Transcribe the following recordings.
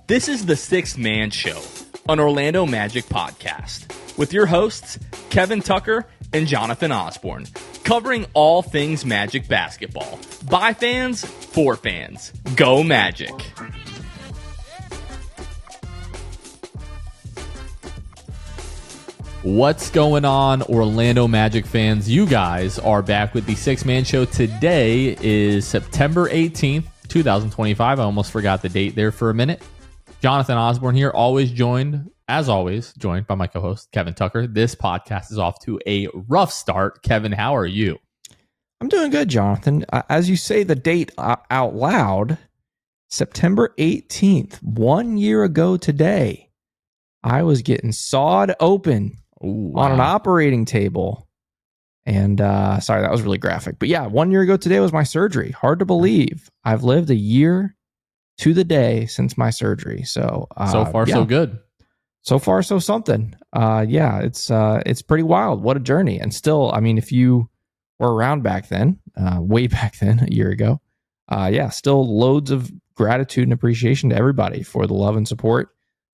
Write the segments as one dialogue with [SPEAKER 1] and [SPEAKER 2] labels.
[SPEAKER 1] This is the Sixth Man Show, an Orlando Magic podcast, with your hosts, Kevin Tucker and Jonathan Osborne, covering all things Magic basketball. By fans, for fans. Go Magic!
[SPEAKER 2] What's going on, Orlando Magic fans? You guys are back with the Sixth Man Show. Today is September 18th, 2025. I almost forgot the date there for a minute. Jonathan Osborne here, as always, joined by my co-host, Kevin Tucker. This podcast is off to a rough start. Kevin, how are you?
[SPEAKER 3] I'm doing good, Jonathan. As you say the date out loud, September 18th, 1 year ago today, I was getting sawed open on an operating table. And sorry, that was really graphic. But yeah, 1 year ago today was my surgery. Hard to believe. I've lived a year to the day since my surgery. So far, so good. So far, so something. It's pretty wild. What a journey. And still, I mean, if you were around back then, way back then, a year ago, still loads of gratitude and appreciation to everybody for the love and support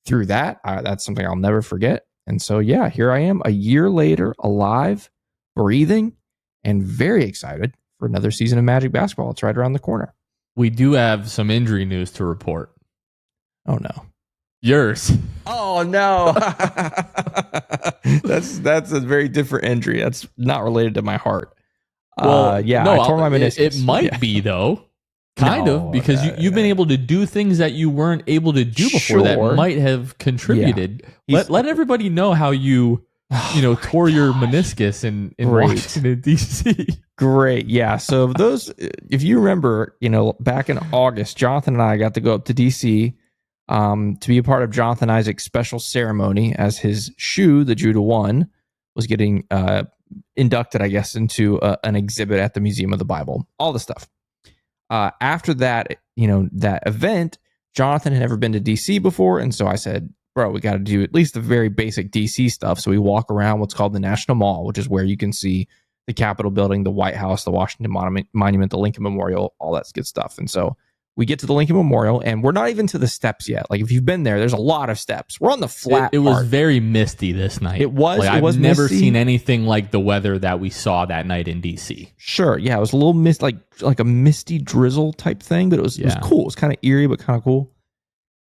[SPEAKER 3] through that. That's something I'll never forget. And so, yeah, here I am a year later, alive, breathing, and very excited for another season of Magic basketball. It's right around the corner.
[SPEAKER 2] We do have some injury news to report.
[SPEAKER 3] Oh, no.
[SPEAKER 2] Yours.
[SPEAKER 3] Oh, no. That's a very different injury. That's not related to my heart. I tore my meniscus.
[SPEAKER 2] It might be, though. Kind of, because you've been able to do things that you weren't able to do before that might have contributed. Yeah. Let everybody know how you tore your meniscus in Washington, D.C.
[SPEAKER 3] Great. Yeah. So if you remember, back in August, Jonathan and I got to go up to D.C. To be a part of Jonathan Isaac's special ceremony as his shoe, the Judah 1, was getting inducted, I guess, into an exhibit at the Museum of the Bible. All the stuff. After that, that event, Jonathan had never been to DC before. And so I said, bro, we got to do at least the very basic DC stuff. So we walk around what's called the National Mall, which is where you can see the Capitol building, the White House, the Washington Monument, the Lincoln Memorial, all that good stuff. And so we get to the Lincoln Memorial and we're not even to the steps yet. Like if you've been there, there's a lot of steps. We're on the flat
[SPEAKER 2] It was very misty this night.
[SPEAKER 3] It was.
[SPEAKER 2] I've never seen anything like the weather that we saw that night in DC.
[SPEAKER 3] Sure. Yeah. It was a little like a misty drizzle type thing, but it was cool. It was kind of eerie, but kind of cool.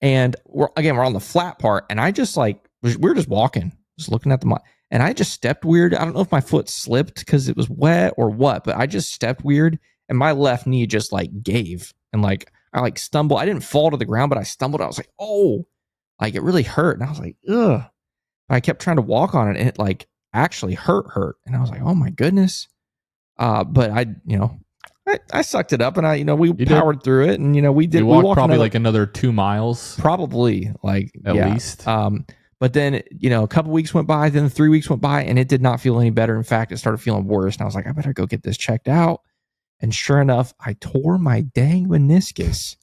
[SPEAKER 3] And we're on the flat part. And I just we were just walking, just looking at the mud. And I just stepped weird. I don't know if my foot slipped because it was wet or what, but I just stepped weird. And my left knee just gave. And I stumbled. I didn't fall to the ground, but I stumbled. I was like, oh, it really hurt. And I was like, ugh. But I kept trying to walk on it and it actually hurt. And I was like, oh my goodness. But I sucked it up and we powered through it and we did.
[SPEAKER 2] You walked probably another 2 miles.
[SPEAKER 3] Probably at
[SPEAKER 2] least.
[SPEAKER 3] But then, a couple weeks went by, then 3 weeks went by and it did not feel any better. In fact, it started feeling worse. And I was like, I better go get this checked out. And sure enough, I tore my dang meniscus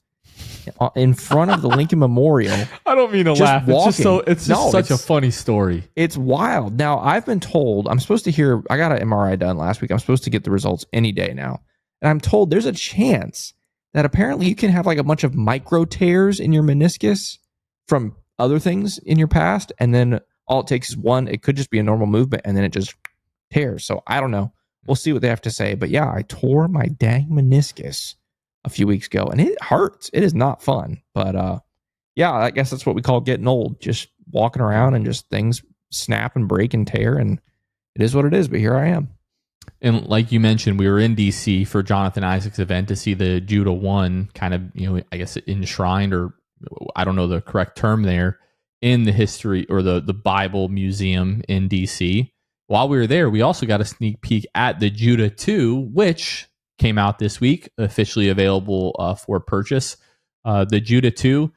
[SPEAKER 3] in front of the Lincoln Memorial.
[SPEAKER 2] I don't mean to laugh. It's just such a funny story.
[SPEAKER 3] It's wild. Now, I've been told, I got an MRI done last week. I'm supposed to get the results any day now. And I'm told there's a chance that apparently you can have a bunch of micro tears in your meniscus from other things in your past. And then all it takes is one. It could just be a normal movement and then it just tears. So I don't know. We'll see what they have to say. But yeah, I tore my dang meniscus a few weeks ago and it hurts. It is not fun. But I guess that's what we call getting old. Just walking around and just things snap and break and tear. And it is what it is. But here I am.
[SPEAKER 2] And like you mentioned, we were in DC for Jonathan Isaac's event to see the Judah 1 kind of, I guess enshrined, or I don't know the correct term there, in the history or the Bible Museum in DC. While we were there, we also got a sneak peek at the Judah 2, which came out this week, officially available for purchase. The Judah 2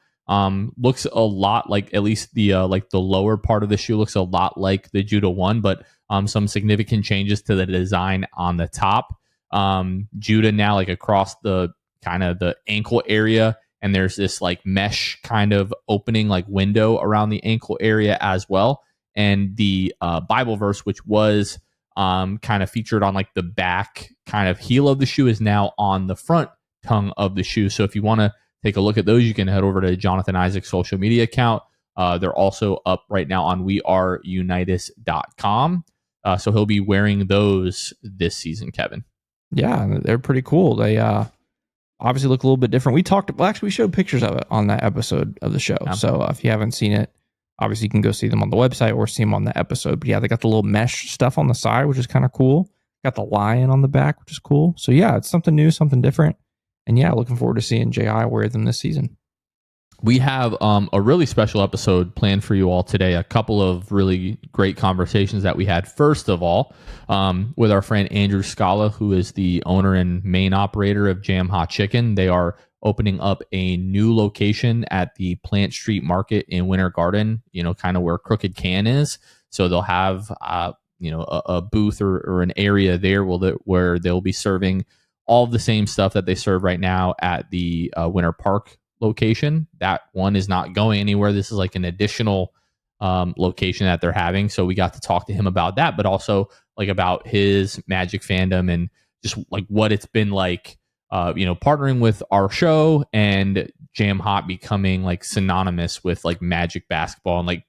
[SPEAKER 2] looks a lot like, at least the lower part of the shoe looks a lot like the Judah 1, but some significant changes to the design on the top. Judah now across the kind of the ankle area, and there's this mesh kind of opening window around the ankle area as well. And the Bible verse, which was kind of featured on the back kind of heel of the shoe, is now on the front tongue of the shoe. So if you want to take a look at those, you can head over to Jonathan Isaac's social media account. They're also up right now on weareunitas.com. So he'll be wearing those this season, Kevin.
[SPEAKER 3] Yeah, they're pretty cool. They obviously look a little bit different. We showed pictures of it on that episode of the show.
[SPEAKER 2] Yeah.
[SPEAKER 3] So if you haven't seen it, obviously you can go see them on the website or see them on the episode. But yeah, they got the little mesh stuff on the side, which is kind of cool. Got the lion on the back, which is cool. So yeah, it's something new, something different. And yeah, looking forward to seeing JI wear them this season.
[SPEAKER 2] We have a really special episode planned for you all today. A couple of really great conversations that we had. First of all, with our friend Andrew Scala, who is the owner and main operator of Jam Hot Chicken. They are opening up a new location at the Plant Street Market in Winter Garden, kind of where Crooked Can is. So they'll have, a booth or an area there where they'll be serving all of the same stuff that they serve right now at the Winter Park location. That one is not going anywhere. This is like an additional location that they're having. So we got to talk to him about that, but also like about his Magic fandom and just like what it's been like, partnering with our show and Jam Hot becoming like synonymous with like Magic basketball and like,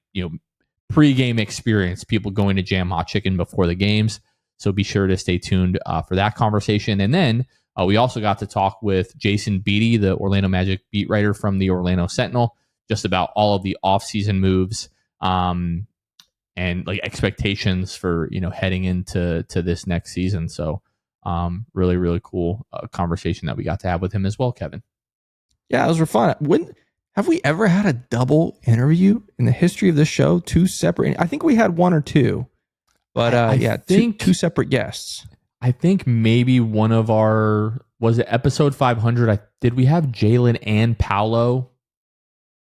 [SPEAKER 2] pre-game experience, people going to Jam Hot Chicken before the games. So be sure to stay tuned for that conversation. And then we also got to talk with Jason Beede, the Orlando Magic beat writer from the Orlando Sentinel, just about all of the offseason moves and like expectations for, heading into this next season. So really, really cool conversation that we got to have with him as well, Kevin.
[SPEAKER 3] Yeah, those were fun. Have we ever had a double interview in the history of this show? Two separate? I think we had one or two, but I think two separate guests.
[SPEAKER 2] I think maybe one of was it episode 500? Did we have Jalen and Paolo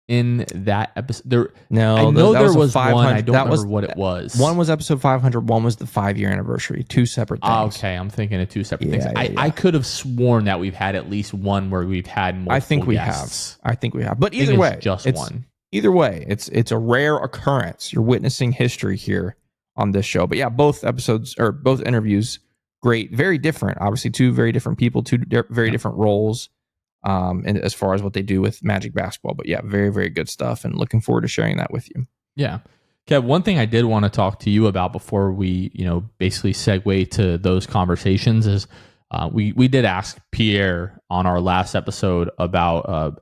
[SPEAKER 2] in that episode?
[SPEAKER 3] No,
[SPEAKER 2] I know there was one. I don't remember what it was.
[SPEAKER 3] One was episode 500. One was the 5-year anniversary. Two separate things.
[SPEAKER 2] Okay, I'm thinking of two separate things. I could have sworn that we've had at least one where we've had multiple
[SPEAKER 3] I think we
[SPEAKER 2] guests.
[SPEAKER 3] have. But either way,
[SPEAKER 2] just one.
[SPEAKER 3] Either way, it's a rare occurrence. You're witnessing history here on this show. But yeah, both episodes or both interviews, great, very different. Obviously, two very different people, very different roles. And as far as what they do with Magic basketball, but yeah, very, very good stuff, and looking forward to sharing that with you.
[SPEAKER 2] Yeah. Kev, one thing I did want to talk to you about before we, basically segue to those conversations is we did ask Pierre on our last episode about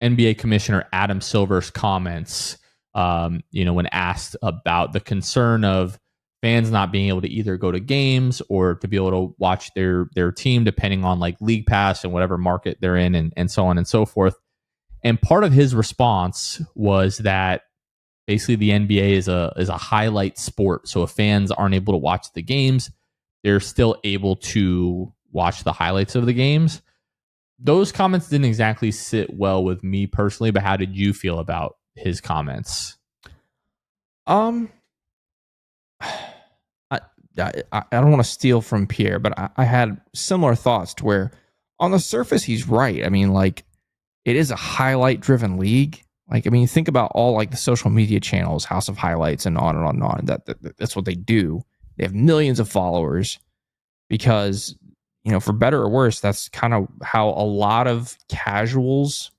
[SPEAKER 2] NBA Commissioner Adam Silver's comments, when asked about the concern of fans not being able to either go to games or to be able to watch their team depending on like League Pass and whatever market they're in and so on and so forth. And part of his response was that basically the NBA is a highlight sport. So if fans aren't able to watch the games, they're still able to watch the highlights of the games. Those comments didn't exactly sit well with me personally, but how did you feel about his comments?
[SPEAKER 3] I don't want to steal from Pierre, but I had similar thoughts to where on the surface, he's right. I mean, like, it is a highlight driven league. Like, I mean, think about all like the social media channels, House of Highlights and on and on and on. That's what they do. They have millions of followers because, for better or worse, that's kind of how a lot of casuals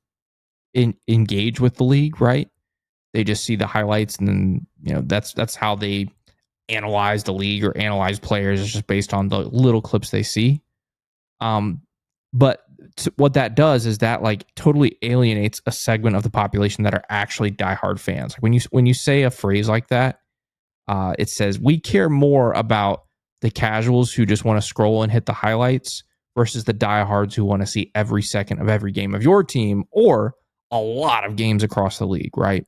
[SPEAKER 3] engage with the league, right? They just see the highlights and then, that's how they analyze the league or analyze players. Is just based on the little clips they see. But what that does is that like totally alienates a segment of the population that are actually diehard fans. Like when you say a phrase like that, it says we care more about the casuals who just want to scroll and hit the highlights versus the diehards who want to see every second of every game of your team or a lot of games across the league, right?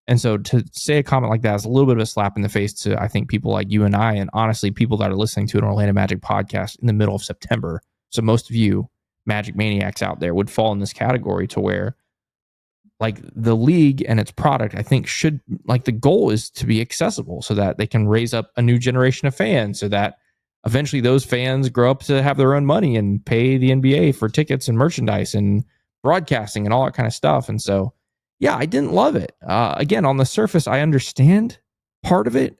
[SPEAKER 3] And so to say a comment like that is a little bit of a slap in the face to, I think, people like you and I, and honestly, people that are listening to an Orlando Magic podcast in the middle of September. So most of you Magic maniacs out there would fall in this category to where like the league and its product, I think should like the goal is to be accessible so that they can raise up a new generation of fans so that eventually those fans grow up to have their own money and pay the NBA for tickets and merchandise and broadcasting and all that kind of stuff. And so, yeah, I didn't love it. Again, on the surface, I understand part of it,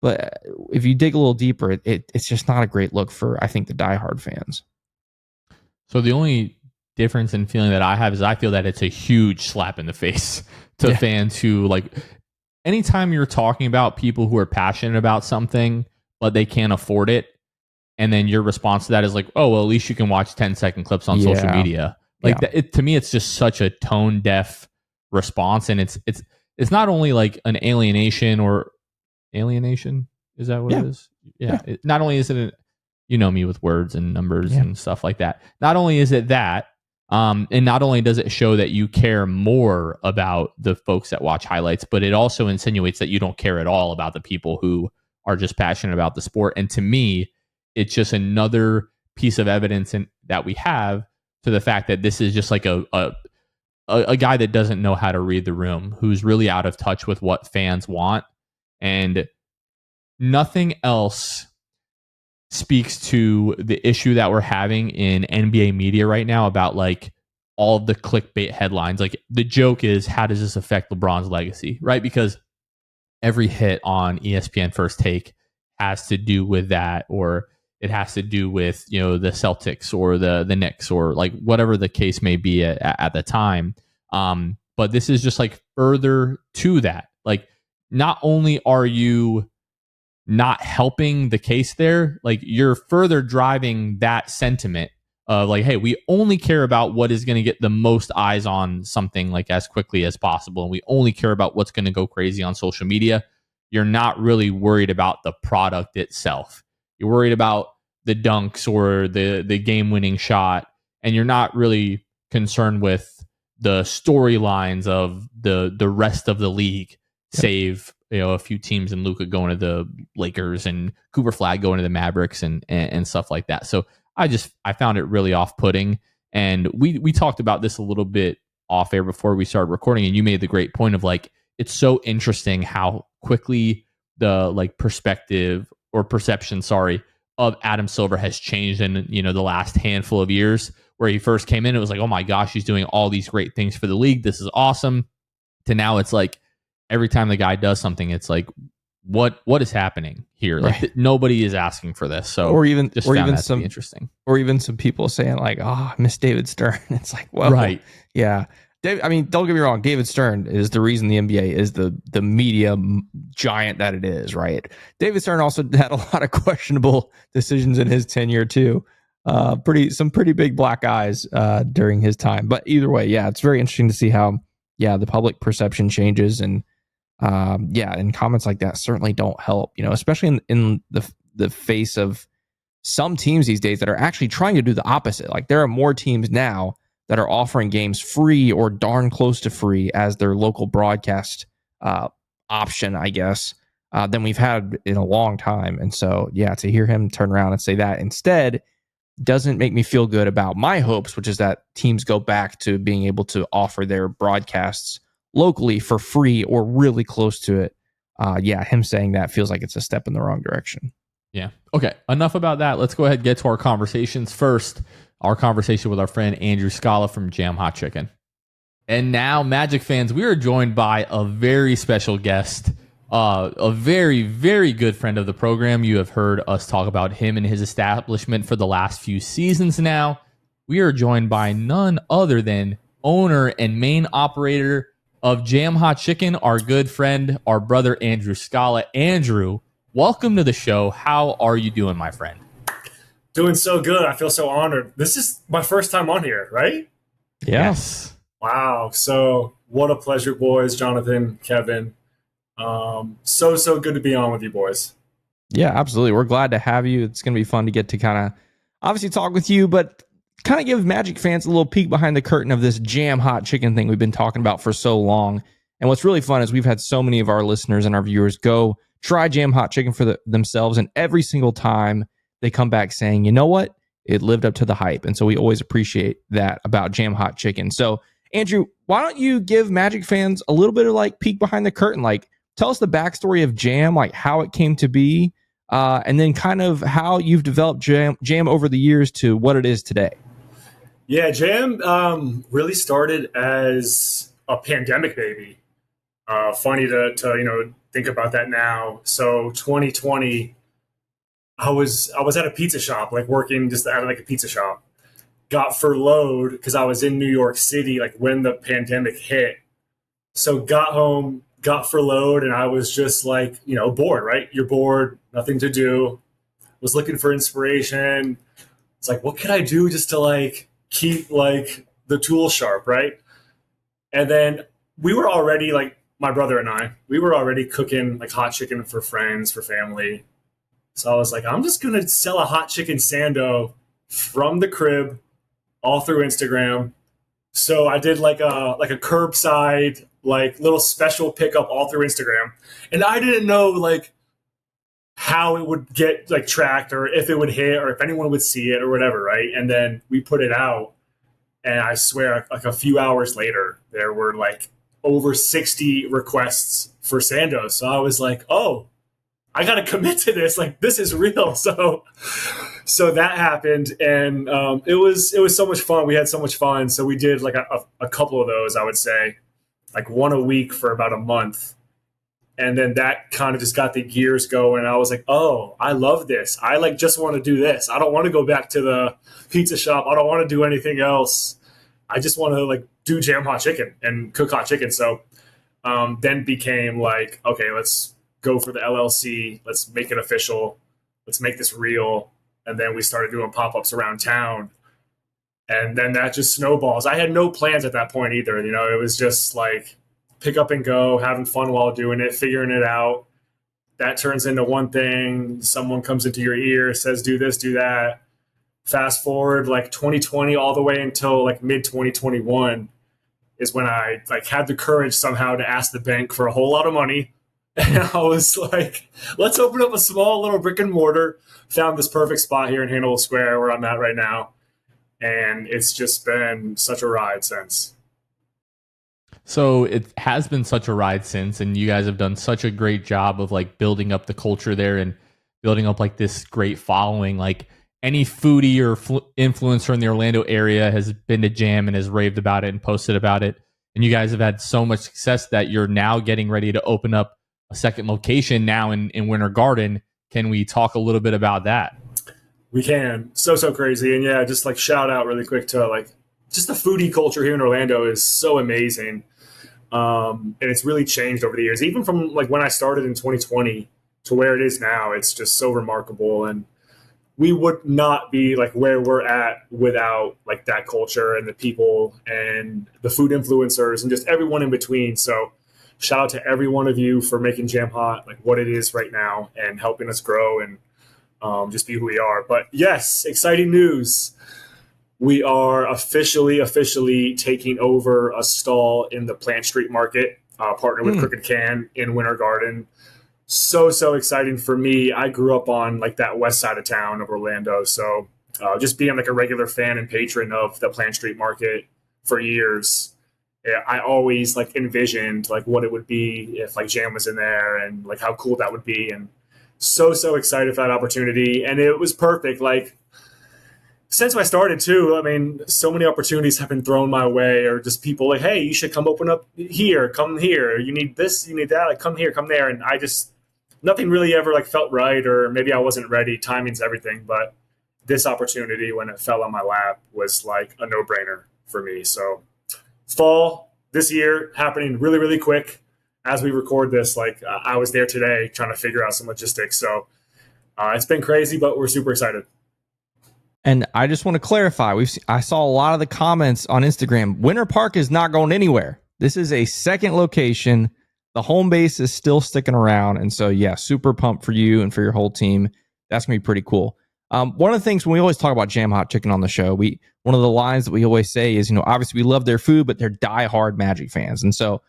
[SPEAKER 3] but if you dig a little deeper, it's just not a great look for, I think, the diehard fans.
[SPEAKER 2] So the only difference in feeling that I have is I feel that it's a huge slap in the face to fans who, like, anytime you're talking about people who are passionate about something, but they can't afford it, and then your response to that is like, oh, well, at least you can watch 10-second clips on social media. Like, to me, it's just such a tone deaf response. And it's not only like an alienation. Is that what it is? Yeah. Not only is it, you know me with words and numbers and stuff like that. Not only is it that, and not only does it show that you care more about the folks that watch highlights, but it also insinuates that you don't care at all about the people who are just passionate about the sport. And to me, it's just another piece of evidence that we have to the fact that this is just like a guy that doesn't know how to read the room, who's really out of touch with what fans want. And nothing else speaks to the issue that we're having in NBA media right now about like all of the clickbait headlines. Like, the joke is, how does this affect LeBron's legacy, right? Because every hit on ESPN First Take has to do with that, or it has to do with, you know, the Celtics or the Knicks, or like whatever the case may be at the time. But this is just like further to that. Like, not only are you not helping the case there, like, you're further driving that sentiment of like, hey, we only care about what is going to get the most eyes on something like as quickly as possible, and we only care about what's going to go crazy on social media. You're not really worried about the product itself. You're worried about the dunks or the game-winning shot, and you're not really concerned with the storylines of the rest of the league, save, you know, a few teams and Luka going to the Lakers and Cooper Flag going to the Mavericks and stuff like that. So I found it really off-putting. And we talked about this a little bit off air before we started recording, and you made the great point of like, it's so interesting how quickly the like perspective or perception, of Adam Silver has changed in, you know, the last handful of years. Where he first came in, it was like, oh my gosh, he's doing all these great things for the league. This is awesome. To now, it's like every time the guy does something, it's like, what is happening here? Like, nobody is asking for this. So, or even some interesting,
[SPEAKER 3] or even some people saying like, oh, I miss David Stern. It's like, well, yeah. I mean, don't get me wrong. David Stern is the reason the NBA is the media giant that it is, right? David Stern also had a lot of questionable decisions in his tenure too. Some pretty big black eyes during his time. But either way, yeah, it's very interesting to see how the public perception changes, and and comments like that certainly don't help. You know, especially in the face of some teams these days that are actually trying to do the opposite. Like, there are more teams now that are offering games free or darn close to free as their local broadcast option, I guess, than we've had in a long time. And so, to hear him turn around and say that instead doesn't make me feel good about my hopes, which is that teams go back to being able to offer their broadcasts locally for free or really close to it. Him saying that feels like it's a step in the wrong direction.
[SPEAKER 2] Yeah. Okay. Enough about that. Let's go ahead and get to our conversations. First, our conversation with our friend Andrew Scala from Jam Hot Chicken. And now, Magic fans, we are joined by a very special guest, a very, very good friend of the program. You have heard us talk about him and his establishment for the last few seasons now. We are joined by none other than owner and main operator of Jam Hot Chicken, our good friend, our brother Andrew Scala. Andrew, welcome to the show. How are you doing, my friend?
[SPEAKER 4] Doing so good. I feel so honored. This is my first time on here, right?
[SPEAKER 2] Yes.
[SPEAKER 4] Wow. So what a pleasure, boys. Jonathan, Kevin. So good to be on with you boys.
[SPEAKER 3] Yeah, absolutely. We're glad to have you. It's going to be fun to get to kind of obviously talk with you, but kind of give Magic fans a little peek behind the curtain of this Jam Hot Chicken thing we've been talking about for so long. And what's really fun is we've had so many of our listeners and our viewers go try Jam Hot Chicken for themselves, and every single time they come back saying, you know what? It lived up to the hype. And so we always appreciate that about Jam Hot Chicken. So, Andrew, why don't you give Magic fans a little bit of like peek behind the curtain? Like, tell us the backstory of Jam, like how it came to be, and then kind of how you've developed Jam over the years to what it is today.
[SPEAKER 4] Yeah, Jam really started as a pandemic baby. Funny to think about that now. So 2020, I was at a pizza shop, like working just out of like a pizza shop. got furloughed because I was in New York City like when the pandemic hit. So got home, got furloughed, and I was just like, bored, right? You're bored, nothing to do. Was looking for inspiration. It's like, what could I do just to like keep like the tool sharp, right? And then we were already like, my brother and I, we were already cooking like hot chicken for friends, for family. So I was like, I'm just going to sell a hot chicken sando from the crib all through Instagram. So I did like a curbside, like little special pickup all through Instagram. And I didn't know like how it would get like tracked or if it would hit or if anyone would see it or whatever, right? And then we put it out, and I swear like a few hours later, there were like over 60 requests for Sandos. So I was like, oh, I got to commit to this. Like, this is real. So that happened, and it was so much fun. We had so much fun. So we did like a couple of those, I would say, like one a week for about a month. And then that kind of just got the gears going. I was like, oh, I love this. I like just want to do this. I don't want to go back to the pizza shop. I don't want to do anything else. I just want to like do jam hot chicken and cook hot chicken. So then became like, okay, let's go for the LLC. Let's make it official. Let's make this real. And then we started doing pop-ups around town. And then that just snowballs. I had no plans at that point either. It was just like pick up and go, having fun while doing it, figuring it out. That turns into one thing. Someone comes into your ear, says, do this, do that. Fast forward like 2020 all the way until like mid 2021 is when I like had the courage somehow to ask the bank for a whole lot of money. And I was like, let's open up a small little brick and mortar. Found this perfect spot here in Hannibal Square where I'm at right now. And it's just been such a ride since.
[SPEAKER 2] So it has been such a ride since, and you guys have done such a great job of like building up the culture there and building up like this great following. Like any foodie or influencer in the Orlando area has been to Jam and has raved about it and posted about it. And you guys have had so much success that you're now getting ready to open up a second location now in Winter Garden. Can we talk a little bit about that?
[SPEAKER 4] We can. So crazy. And yeah, just like shout out really quick to like just the foodie culture here in Orlando is so amazing. And it's really changed over the years, even from like when I started in 2020 to where it is now. It's just so remarkable. And we would not be like where we're at without like that culture and the people and the food influencers and just everyone in between. So shout out to every one of you for making Jam Hot like what it is right now and helping us grow and just be who we are. But yes, exciting news. We are officially taking over a stall in the Plant Street Market, partnered with Crooked Can in Winter Garden. So exciting for me. I grew up on like that west side of town of Orlando. So just being like a regular fan and patron of the Plant Street Market for years, I always like envisioned like what it would be if like Jam was in there and like how cool that would be. And so excited for that opportunity. And it was perfect. Like, since I started too, I mean, so many opportunities have been thrown my way, or just people like, hey, you should come open up here, come here. You need this, you need that, like come here, come there. And I just, nothing really ever like felt right, or maybe I wasn't ready. Timing's everything. But this opportunity, when it fell on my lap, was like a no-brainer for me. So fall this year happening really quick as we record this. Like I was there today trying to figure out some logistics. So it's been crazy, but we're super excited.
[SPEAKER 3] And I just want to clarify, I saw a lot of the comments on Instagram. Winter Park is not going anywhere. This is a second location. The home base is still sticking around. And so, yeah, super pumped for you and for your whole team. That's going to be pretty cool. One of the things when we always talk about Jam Hot Chicken on the show, one of the lines that we always say is, obviously we love their food, but they're diehard Magic fans. And so,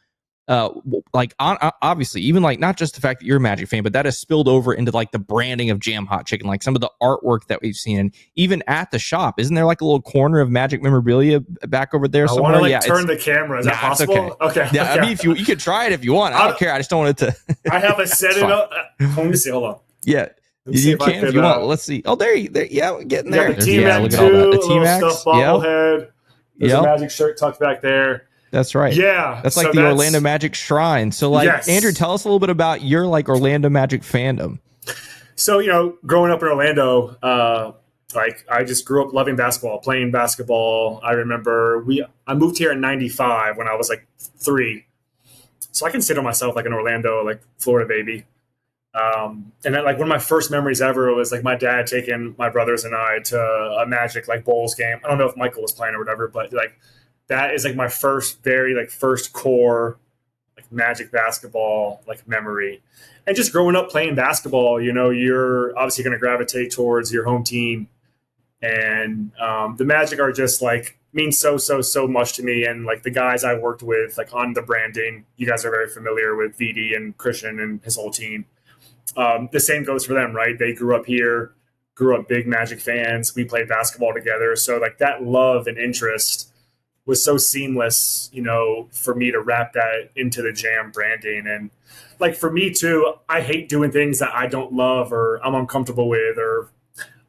[SPEAKER 3] obviously, even like not just the fact that you're a Magic fan, but that has spilled over into like the branding of Jam Hot Chicken, like some of the artwork that we've seen, and even at the shop, isn't there like a little corner of Magic memorabilia back over there somewhere?
[SPEAKER 4] I want to turn the camera. Is that possible? Okay.
[SPEAKER 3] Yeah, I mean, if you could try it if you want. I don't care. I just don't want it to.
[SPEAKER 4] I have a set it up. Let me see. Hold on.
[SPEAKER 3] Yeah. You can if you want. Let's see. Oh, there you. Yeah, getting there.
[SPEAKER 4] The T-Mac too. A little stuffed bobblehead. There's a Magic shirt tucked back there.
[SPEAKER 3] That's right.
[SPEAKER 4] Yeah.
[SPEAKER 3] That's like the Orlando Magic Shrine. So like, yes. Andrew, tell us a little bit about your like Orlando Magic fandom.
[SPEAKER 4] So, growing up in Orlando, Like I just grew up loving basketball, playing basketball. I remember I moved here in '95 when I was like 3, so I consider myself like an Orlando, like Florida baby. And then, like one of my first memories ever was like my dad taking my brothers and I to a Magic like Bulls game. I don't know if Michael was playing or whatever, but like that is like my first core like Magic basketball like memory. And just growing up playing basketball, you know, you're obviously going to gravitate towards your home team, and the Magic are just like mean so much to me. And like the guys I worked with like on the branding, you guys are very familiar with VD and Christian and his whole team. The same goes for them, right? They grew up here, grew up big Magic fans. We played basketball together. So like that love and interest was so seamless, you know, for me to wrap that into the Jam branding. And like for me too, I hate doing things that I don't love or I'm uncomfortable with, or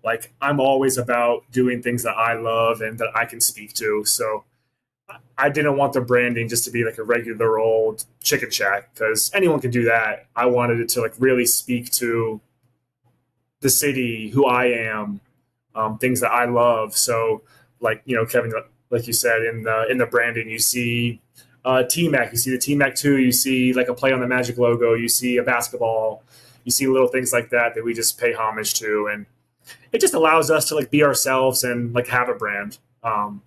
[SPEAKER 4] like I'm always about doing things that I love and that I can speak to. So I didn't want the branding just to be like a regular old chicken shack, because anyone can do that. I wanted it to like really speak to the city, who I am, things that I love. So like, you know, Kevin, like you said, in the branding, you see T-Mac, you see the T-Mac 2, you see like a play on the Magic logo, you see a basketball, you see little things like that we just pay homage to. And it just allows us to like be ourselves and like have a brand.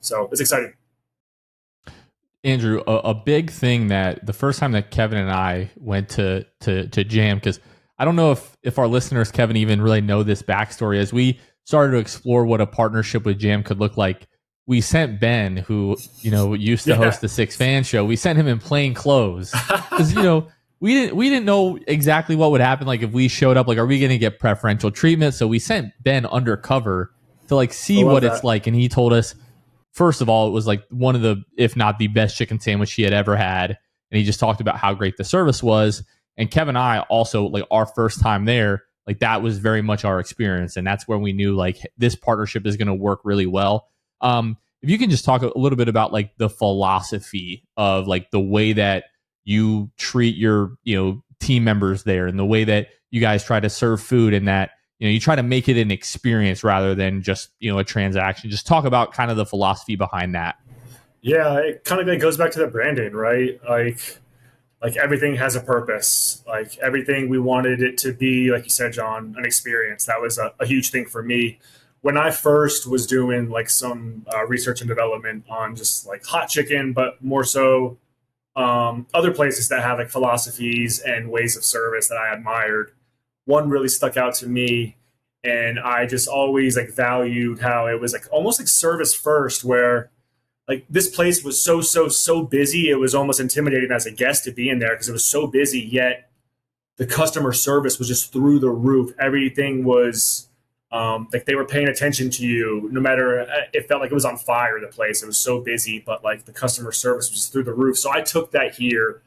[SPEAKER 4] So it's exciting.
[SPEAKER 2] Andrew, a big thing that the first time that Kevin and I went to Jam, because I don't know if our listeners, Kevin, even really know this backstory. As we started to explore what a partnership with Jam could look like, we sent Ben, who, you know, used to host the Six Fan Show. We sent him in plain clothes because, you know, we didn't know exactly what would happen. Like if we showed up, like, are we going to get preferential treatment? So we sent Ben undercover to like see what it's like, and he told us, first of all, it was like one of the, if not the best chicken sandwich he had ever had. And he just talked about how great the service was. And Kevin and I also, like our first time there, like that was very much our experience. And that's where we knew like this partnership is going to work really well. If you can just talk a little bit about like the philosophy of like the way that you treat your, you know, team members there, and the way that you guys try to serve food, and that, you know, you try to make it an experience rather than just, you know, a transaction. Just talk about kind of the philosophy behind that.
[SPEAKER 4] Yeah, it kind of goes back to the branding, right? Like everything has a purpose. Like everything, we wanted it to be, like you said, John, an experience. That was a huge thing for me. When I first was doing like some research and development on just like hot chicken, but more so other places that have like philosophies and ways of service that I admired, one really stuck out to me, and I just always like valued how it was like almost like service first, where like this place was so busy, it was almost intimidating as a guest to be in there because it was so busy, yet the customer service was just through the roof. Everything was like they were paying attention to you, no matter, it felt like it was on fire, the place. It was so busy, but like the customer service was just through the roof. So I took that here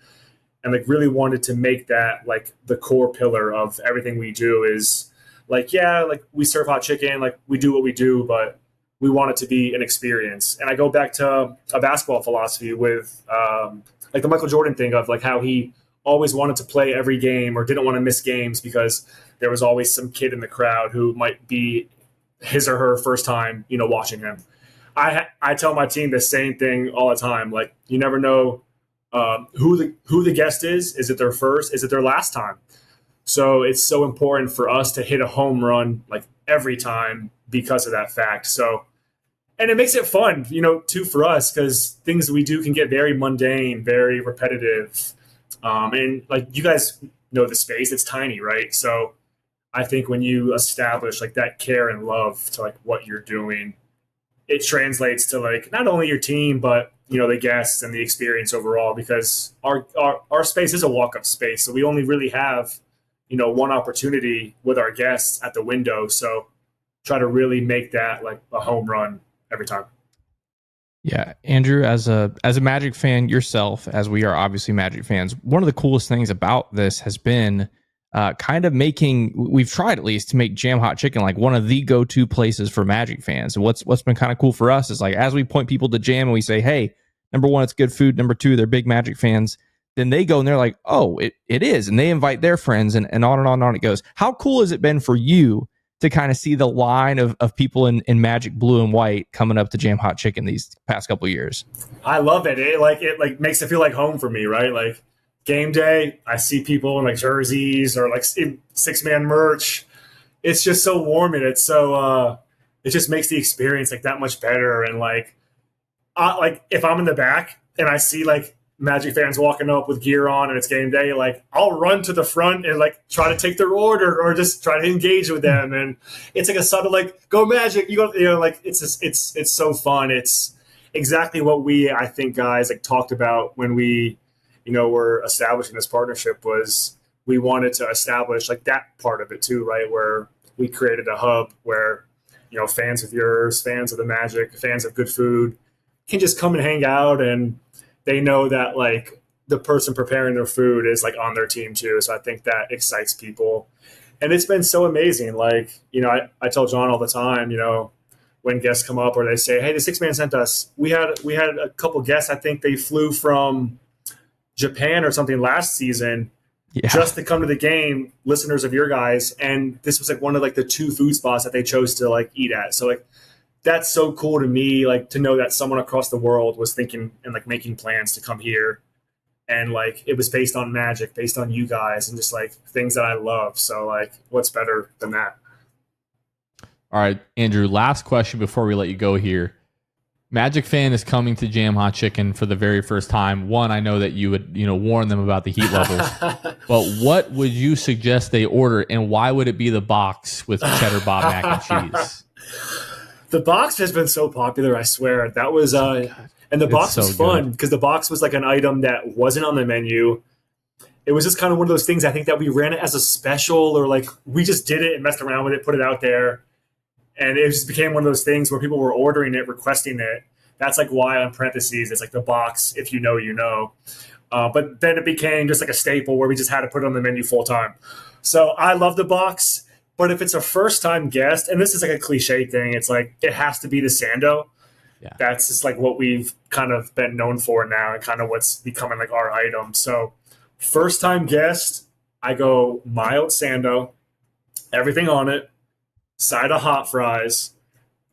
[SPEAKER 4] and like really wanted to make that like the core pillar of everything we do. Is like, yeah, like we serve hot chicken, like we do what we do, but we want it to be an experience. And I go back to a basketball philosophy with like the Michael Jordan thing of like how he always wanted to play every game or didn't want to miss games because there was always some kid in the crowd who might be his or her first time, you know, watching him. I tell my team the same thing all the time. Like, you never know who the guest is. Is it their first? Is it their last time? So it's so important for us to hit a home run like every time because of that fact. So, and it makes it fun, you know, too, for us, because things we do can get very mundane, very repetitive. And like you guys know the space, it's tiny, right? So I think when you establish like that care and love to like what you're doing, it translates to like not only your team, but, you know, the guests and the experience overall, because our space is a walk-up space. So we only really have, you know, one opportunity with our guests at the window. So try to really make that like a home run every time.
[SPEAKER 3] Yeah, Andrew, as a Magic fan yourself, as we are obviously Magic fans, one of the coolest things about this has been kind of we've tried at least to make Jam Hot Chicken like one of the go-to places for Magic fans. And what's been kind of cool for us is like, as we point people to Jam and we say, hey, number one, it's good food. Number two, they're big Magic fans. Then they go and they're like, oh, it is. And they invite their friends, and on and on and on it goes. How cool has it been for you to kind of see the line of people in Magic blue and white coming up to Jam Hot Chicken these past couple years.
[SPEAKER 4] I love it. It makes it feel like home for me, right? Like game day, I see people in like jerseys or like 6-man merch. It's just so warm and it's so it just makes the experience like that much better. And like if I'm in the back and I see like Magic fans walking up with gear on and it's game day, like I'll run to the front and like try to take their order or just try to engage with them. And it's like a subtle like, go Magic, like it's so fun. It's exactly what I think guys like talked about when we, were establishing this partnership was we wanted to establish like that part of it too, right? Where we created a hub where, fans of yours, fans of the Magic, fans of good food can just come and hang out, and they know that like the person preparing their food is like on their team too. So I think that excites people. And it's been so amazing. Like, I tell John all the time, when guests come up or they say, hey, the 6-man sent us. We had a couple guests. I think they flew from Japan or something last season just to come to the game, listeners of your guys. And this was like one of like the 2 food spots that they chose to like eat at. So like, that's so cool to me, like to know that someone across the world was thinking and like making plans to come here. And like, it was based on Magic, based on you guys and just like things that I love. So like, what's better than that?
[SPEAKER 2] All right, Andrew, last question before we let you go here. Magic fan is coming to Jam Hot Chicken for the very first time. One, I know that you would, warn them about the heat levels. But what would you suggest they order, and why would it be the box with cheddar Bob mac and cheese?
[SPEAKER 4] The box has been so popular, I swear. That was and the box was fun because the box was like an item that wasn't on the menu. It was just kind of one of those things. I think that we ran it as a special, or like we just did it and messed around with it, put it out there. And it just became one of those things where people were ordering it, requesting it. That's like why on parentheses, it's like the box, if you know. But then it became just like a staple where we just had to put it on the menu full time. So I love the box. But if it's a first-time guest, and this is like a cliche thing, it's like it has to be the Sando. Yeah. That's just like what we've kind of been known for now and kind of what's becoming like our item. So first-time guest, I go mild Sando, everything on it, side of hot fries,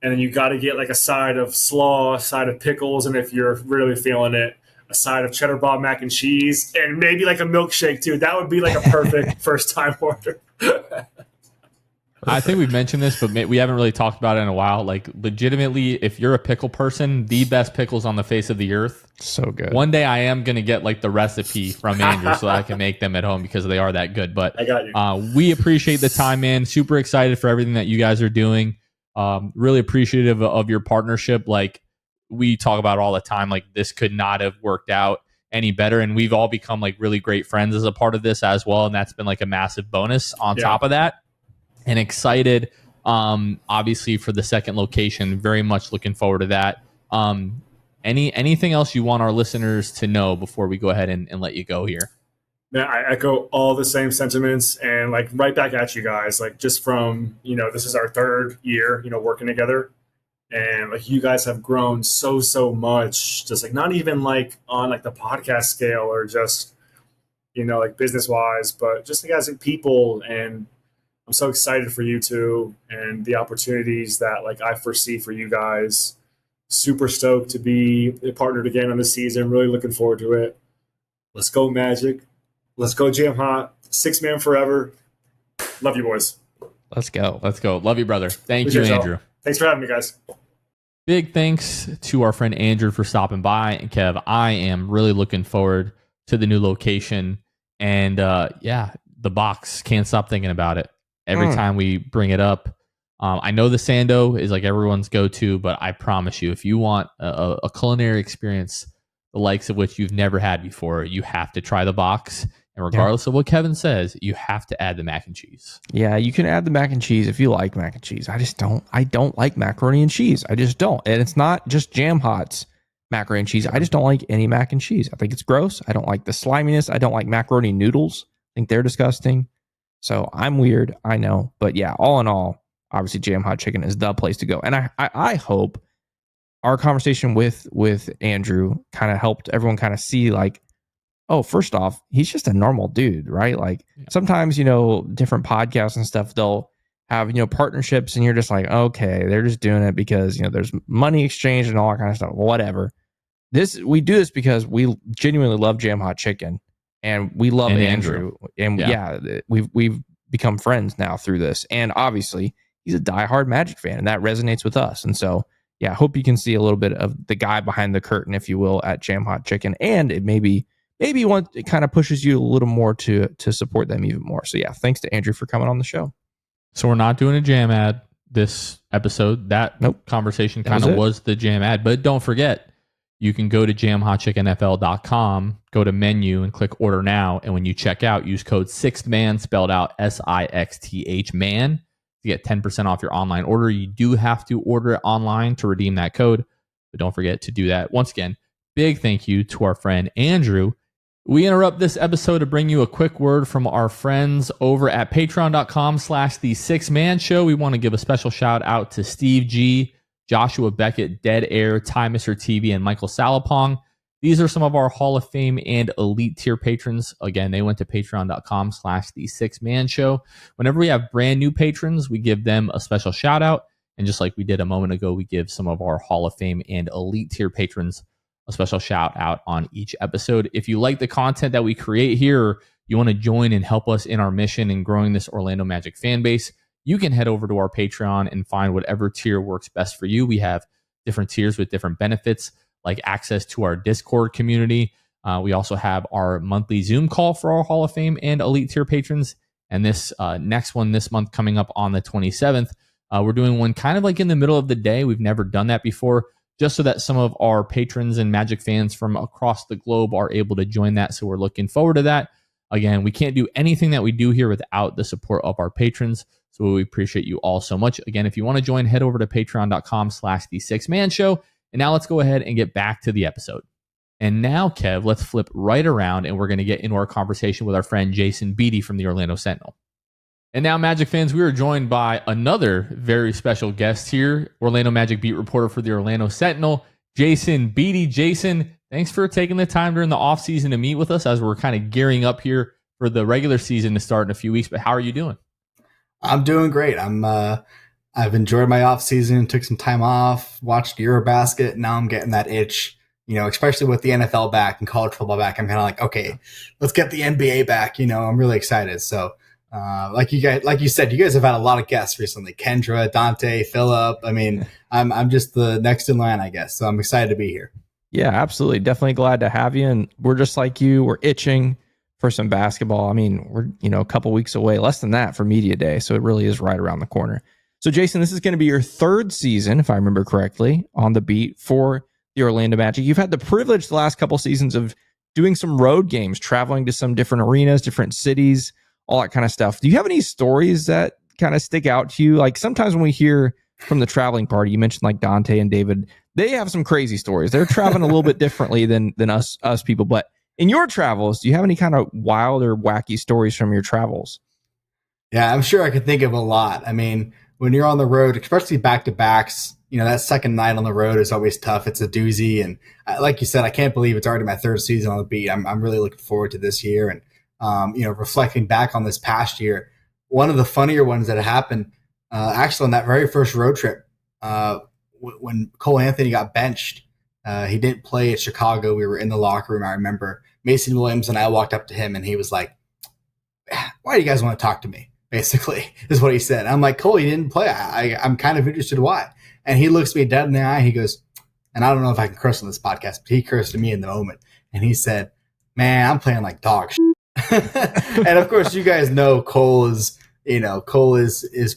[SPEAKER 4] and then you got to get like a side of slaw, a side of pickles, and if you're really feeling it, a side of cheddar Bob mac and cheese, and maybe like a milkshake too. That would be like a perfect first-time order.
[SPEAKER 2] I think we've mentioned this, but we haven't really talked about it in a while. Like, legitimately, if you're a pickle person, the best pickles on the face of the earth.
[SPEAKER 3] So good.
[SPEAKER 2] One day I am going to get like the recipe from Andrew so that I can make them at home because they are that good. But
[SPEAKER 4] I got you.
[SPEAKER 2] We appreciate the time, man. Super excited for everything that you guys are doing. Really appreciative of your partnership. Like we talk about all the time, like this could not have worked out any better. And we've all become like really great friends as a part of this as well. And that's been like a massive bonus on top of that. And excited, obviously, for the second location. Very much looking forward to that. Anything else you want our listeners to know before we go ahead and let you go here?
[SPEAKER 4] Man, I echo all the same sentiments and like right back at you guys. Like just from, this is our 3rd year, working together. And like you guys have grown so much, just like not even like on like the podcast scale or just, like business wise, but just like as people. And I'm so excited for you two and the opportunities that like I foresee for you guys. Super stoked to be partnered again on this season. Really looking forward to it. Let's go Magic. Let's go Jam Hot. 6-man forever. Love you boys.
[SPEAKER 3] Let's go.
[SPEAKER 2] Let's go. Love you, brother. Thank you, Andrew.
[SPEAKER 4] Y'all. Thanks for having me, guys.
[SPEAKER 2] Big thanks to our friend Andrew for stopping by. And Kev, I am really looking forward to the new location. And the box. Can't stop thinking about it. Every time we bring it up. I know the Sando is like everyone's go-to, but I promise you, if you want a culinary experience, the likes of which you've never had before, you have to try the box. And regardless of what Kevin says, you have to add the mac and cheese.
[SPEAKER 3] Yeah, you can add the mac and cheese if you like mac and cheese. I don't like macaroni and cheese. I just don't. And it's not just Jam Hot's macaroni and cheese. I just don't like any mac and cheese. I think it's gross. I don't like the sliminess. I don't like macaroni noodles. I think they're disgusting. So I'm weird. I know. But yeah, all in all, obviously Jam Hot Chicken is the place to go. And I hope our conversation with Andrew kind of helped everyone kind of see like, oh, first off, he's just a normal dude, right? Like sometimes, different podcasts and stuff, they'll have, partnerships, and you're just like, okay, they're just doing it because, there's money exchange and all that kind of stuff. Whatever. We do this because we genuinely love Jam Hot Chicken, and we love Andrew. And we've become friends now through this. And obviously he's a diehard Magic fan, and that resonates with us. And so, I hope you can see a little bit of the guy behind the curtain, if you will, at Jam Hot Chicken. And it maybe it kind of pushes you a little more to support them even more. So thanks to Andrew for coming on the show.
[SPEAKER 2] So we're not doing a jam ad this episode. That conversation kind of was the jam ad. But don't forget, you can go to jamhotchickenfl.com, go to menu and click order now. And when you check out, use code 6THMAN, spelled out SIXTH man, to get 10% off your online order. You do have to order it online to redeem that code, but don't forget to do that. Once again, big thank you to our friend Andrew. We interrupt this episode to bring you a quick word from our friends over at patreon.com/the6man show. We want to give a special shout out to Steve G, Joshua Beckett, Dead Air, Ty Mr. TV, and Michael Salapong. These are some of our Hall of Fame and elite tier patrons. Again, they went to patreon.com/the6man show. Whenever we have brand new patrons, we give them a special shout out. And just like we did a moment ago, we give some of our Hall of Fame and elite tier patrons a special shout out on each episode. If you like the content that we create here, or you want to join and help us in our mission in growing this Orlando Magic fan base, you can head over to our Patreon and find whatever tier works best for you. We have different tiers with different benefits, like access to our Discord community. We also have our monthly Zoom call for our Hall of Fame and elite tier patrons. And this next one this month, coming up on the 27th, we're doing one kind of like in the middle of the day. We've never done that before, just so that some of our patrons and Magic fans from across the globe are able to join that. So we're looking forward to that. Again, we can't do anything that we do here without the support of our patrons. So we appreciate you all so much. Again, if you want to join, head over to patreon.com/the6man show. And now let's go ahead and get back to the episode. And now, Kev, let's flip right around and we're going to get into our conversation with our friend Jason Beede from the Orlando Sentinel. And now, Magic fans, we are joined by another very special guest here, Orlando Magic beat reporter for the Orlando Sentinel, Jason Beede. Jason, thanks for taking the time during the offseason to meet with us as we're kind of gearing up here for the regular season to start in a few weeks. But how are you doing?
[SPEAKER 5] I'm doing great. I've enjoyed my offseason, took some time off, watched Eurobasket. Now I'm getting that itch, especially with the NFL back and college football back. I'm kind of like, okay, let's get the NBA back. I'm really excited. So, like you said, you guys have had a lot of guests recently. Kendra, Dante, Phillip. I mean, I'm just the next in line, I guess. So I'm excited to be here.
[SPEAKER 3] Yeah, absolutely. Definitely glad to have you. And we're just like you. We're itching for some basketball. I mean, we're, a couple weeks away, less than that, for media day. So it really is right around the corner. So Jason, this is going to be your third season, if I remember correctly, on the beat for the Orlando Magic. You've had the privilege the last couple seasons of doing some road games, traveling to some different arenas, different cities, all that kind of stuff. Do you have any stories that kind of stick out to you? Like sometimes when we hear from the traveling party, you mentioned like Dante and David, they have some crazy stories. They're traveling a little bit differently than us people. But in your travels, do you have any kind of wild or wacky stories from your travels?
[SPEAKER 5] Yeah, I'm sure I could think of a lot. I mean, when you're on the road, especially back-to-backs, that second night on the road is always tough. It's a doozy. And like you said, I can't believe it's already my third season on the beat. I'm really looking forward to this year. And, reflecting back on this past year, one of the funnier ones that happened actually on that very first road trip, when Cole Anthony got benched, he didn't play at Chicago. We were in the locker room. I remember Mason Williams and I walked up to him and he was like, "Why do you guys want to talk to me?" Basically is what he said. I'm like, "Cole, you didn't play. I'm kind of interested why." And he looks me dead in the eye. He goes, and I don't know if I can curse on this podcast, but he cursed at me in the moment. And he said, "Man, I'm playing like dog shit." And of course, you guys know Cole is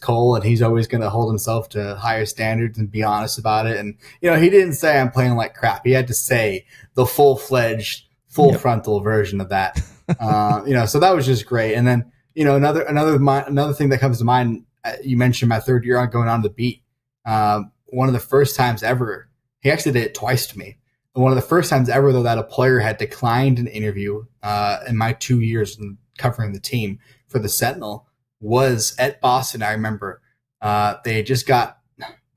[SPEAKER 5] Cole, and he's always going to hold himself to higher standards and be honest about it. And, he didn't say I'm playing like crap. He had to say the full-fledged, frontal version of that. So that was just great. And then, another thing that comes to mind, you mentioned my third year on going on the beat. One of the first times ever, he actually did it twice to me. And one of the first times ever, though, that a player had declined an interview in my 2 years covering the team for the Sentinel was at Boston. I remember they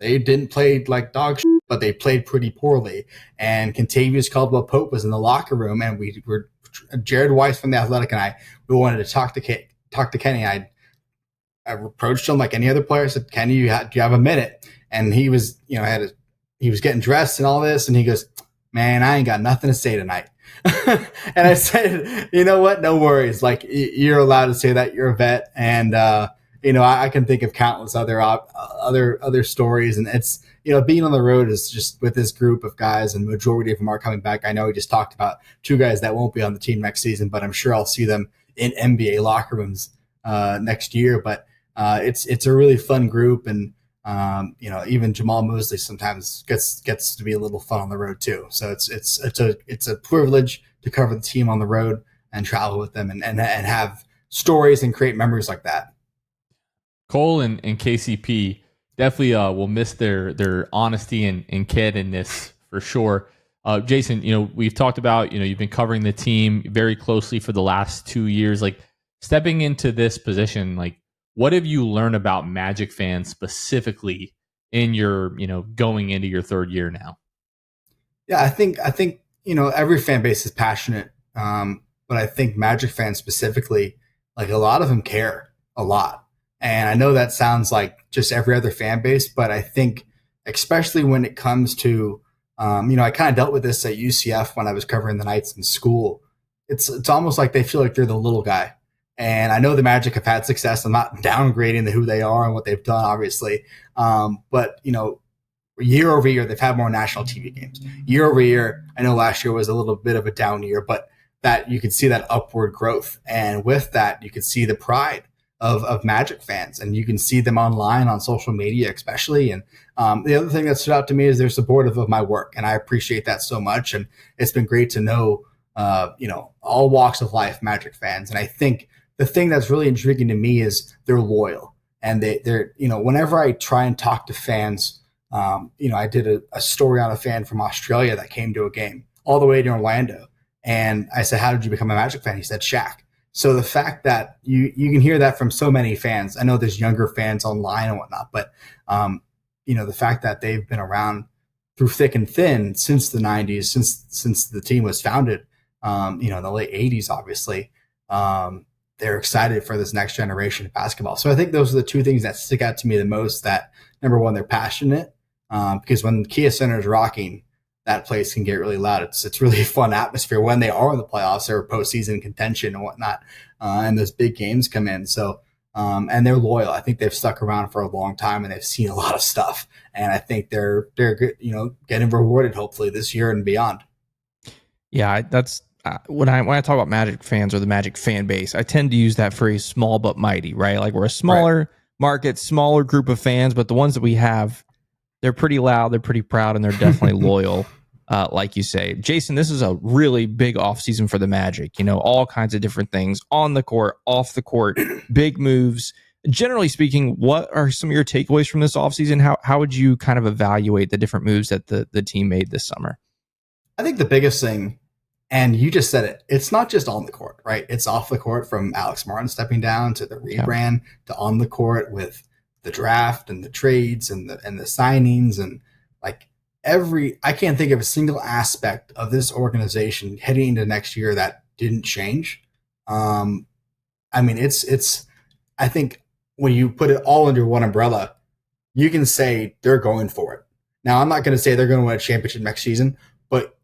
[SPEAKER 5] didn't play like dog shit, but they played pretty poorly. And Contavious Caldwell-Pope was in the locker room, and we were Jared Weiss from The Athletic and we wanted to talk to Kenny. I approached him like any other player. I said, Kenny, do you have a minute? And he was, he was getting dressed and all this. And he goes, man, I ain't got nothing to say tonight. And I said, you know what? No worries. Like, you're allowed to say that. You're a vet. And, I can think of countless other stories. And it's, being on the road is just with this group of guys, and majority of them are coming back. I know we just talked about 2 guys that won't be on the team next season, but I'm sure I'll see them in NBA locker rooms next year. But it's a really fun group, and even Jamal Mosley sometimes gets to be a little fun on the road too. So it's a privilege to cover the team on the road and travel with them and have stories and create memories like that.
[SPEAKER 2] Cole and KCP definitely will miss their honesty and candidness for sure. Jason, we've talked about, you've been covering the team very closely for the last 2 years. Like, stepping into this position, like, what have you learned about Magic fans specifically in your, going into your 3rd year now?
[SPEAKER 5] Yeah, I think every fan base is passionate, but I think Magic fans specifically, like, a lot of them care a lot. And I know that sounds like just every other fan base, but I think especially when it comes to, I kind of dealt with this at UCF when I was covering the Knights in school. It's almost like they feel like they're the little guy. And I know the Magic have had success. I'm not downgrading who they are and what they've done, obviously. But, year over year, they've had more national TV games. Year over year, I know last year was a little bit of a down year, but that you could see that upward growth. And with that, you could see the pride of Magic fans, and you can see them online on social media, especially. And the other thing that stood out to me is they're supportive of my work, and I appreciate that so much. And it's been great to know, all walks of life Magic fans. And I think the thing that's really intriguing to me is they're loyal, and they're whenever I try and talk to fans, I did a story on a fan from Australia that came to a game all the way to Orlando, and I said, "How did you become a Magic fan?" He said, "Shaq." So the fact that you can hear that from so many fans, I know there's younger fans online and whatnot, but the fact that they've been around through thick and thin since the 90s, since the team was founded, in the late 80s, obviously, they're excited for this next generation of basketball. So I think those are the 2 things that stick out to me the most. That, number one, they're passionate, because when Kia Center is rocking, that place can get really loud. It's really a fun atmosphere when they are in the playoffs or postseason contention and whatnot, and those big games come in. So, and they're loyal. I think they've stuck around for a long time, and they've seen a lot of stuff. And I think they're good, getting rewarded hopefully this year and beyond.
[SPEAKER 3] Yeah, that's when I talk about Magic fans or the Magic fan base, I tend to use that phrase "small but mighty," right? Like, we're a smaller market, smaller group of fans, but the ones that we have, they're pretty loud, they're pretty proud, and they're definitely loyal, like you say. Jason, this is a really big offseason for the Magic. All kinds of different things on the court, off the court, big moves. Generally speaking, what are some of your takeaways from this offseason? How would you kind of evaluate the different moves that the team made this summer?
[SPEAKER 5] I think the biggest thing, and you just said it, it's not just on the court, right? It's off the court, from Alex Martin stepping down to the rebrand to on the court with the draft and the trades and the signings, and like I can't think of a single aspect of this organization heading into next year that didn't change. It's I think when you put it all under one umbrella, you can say they're going for it. Now, I'm not going to say they're going to win a championship next season, but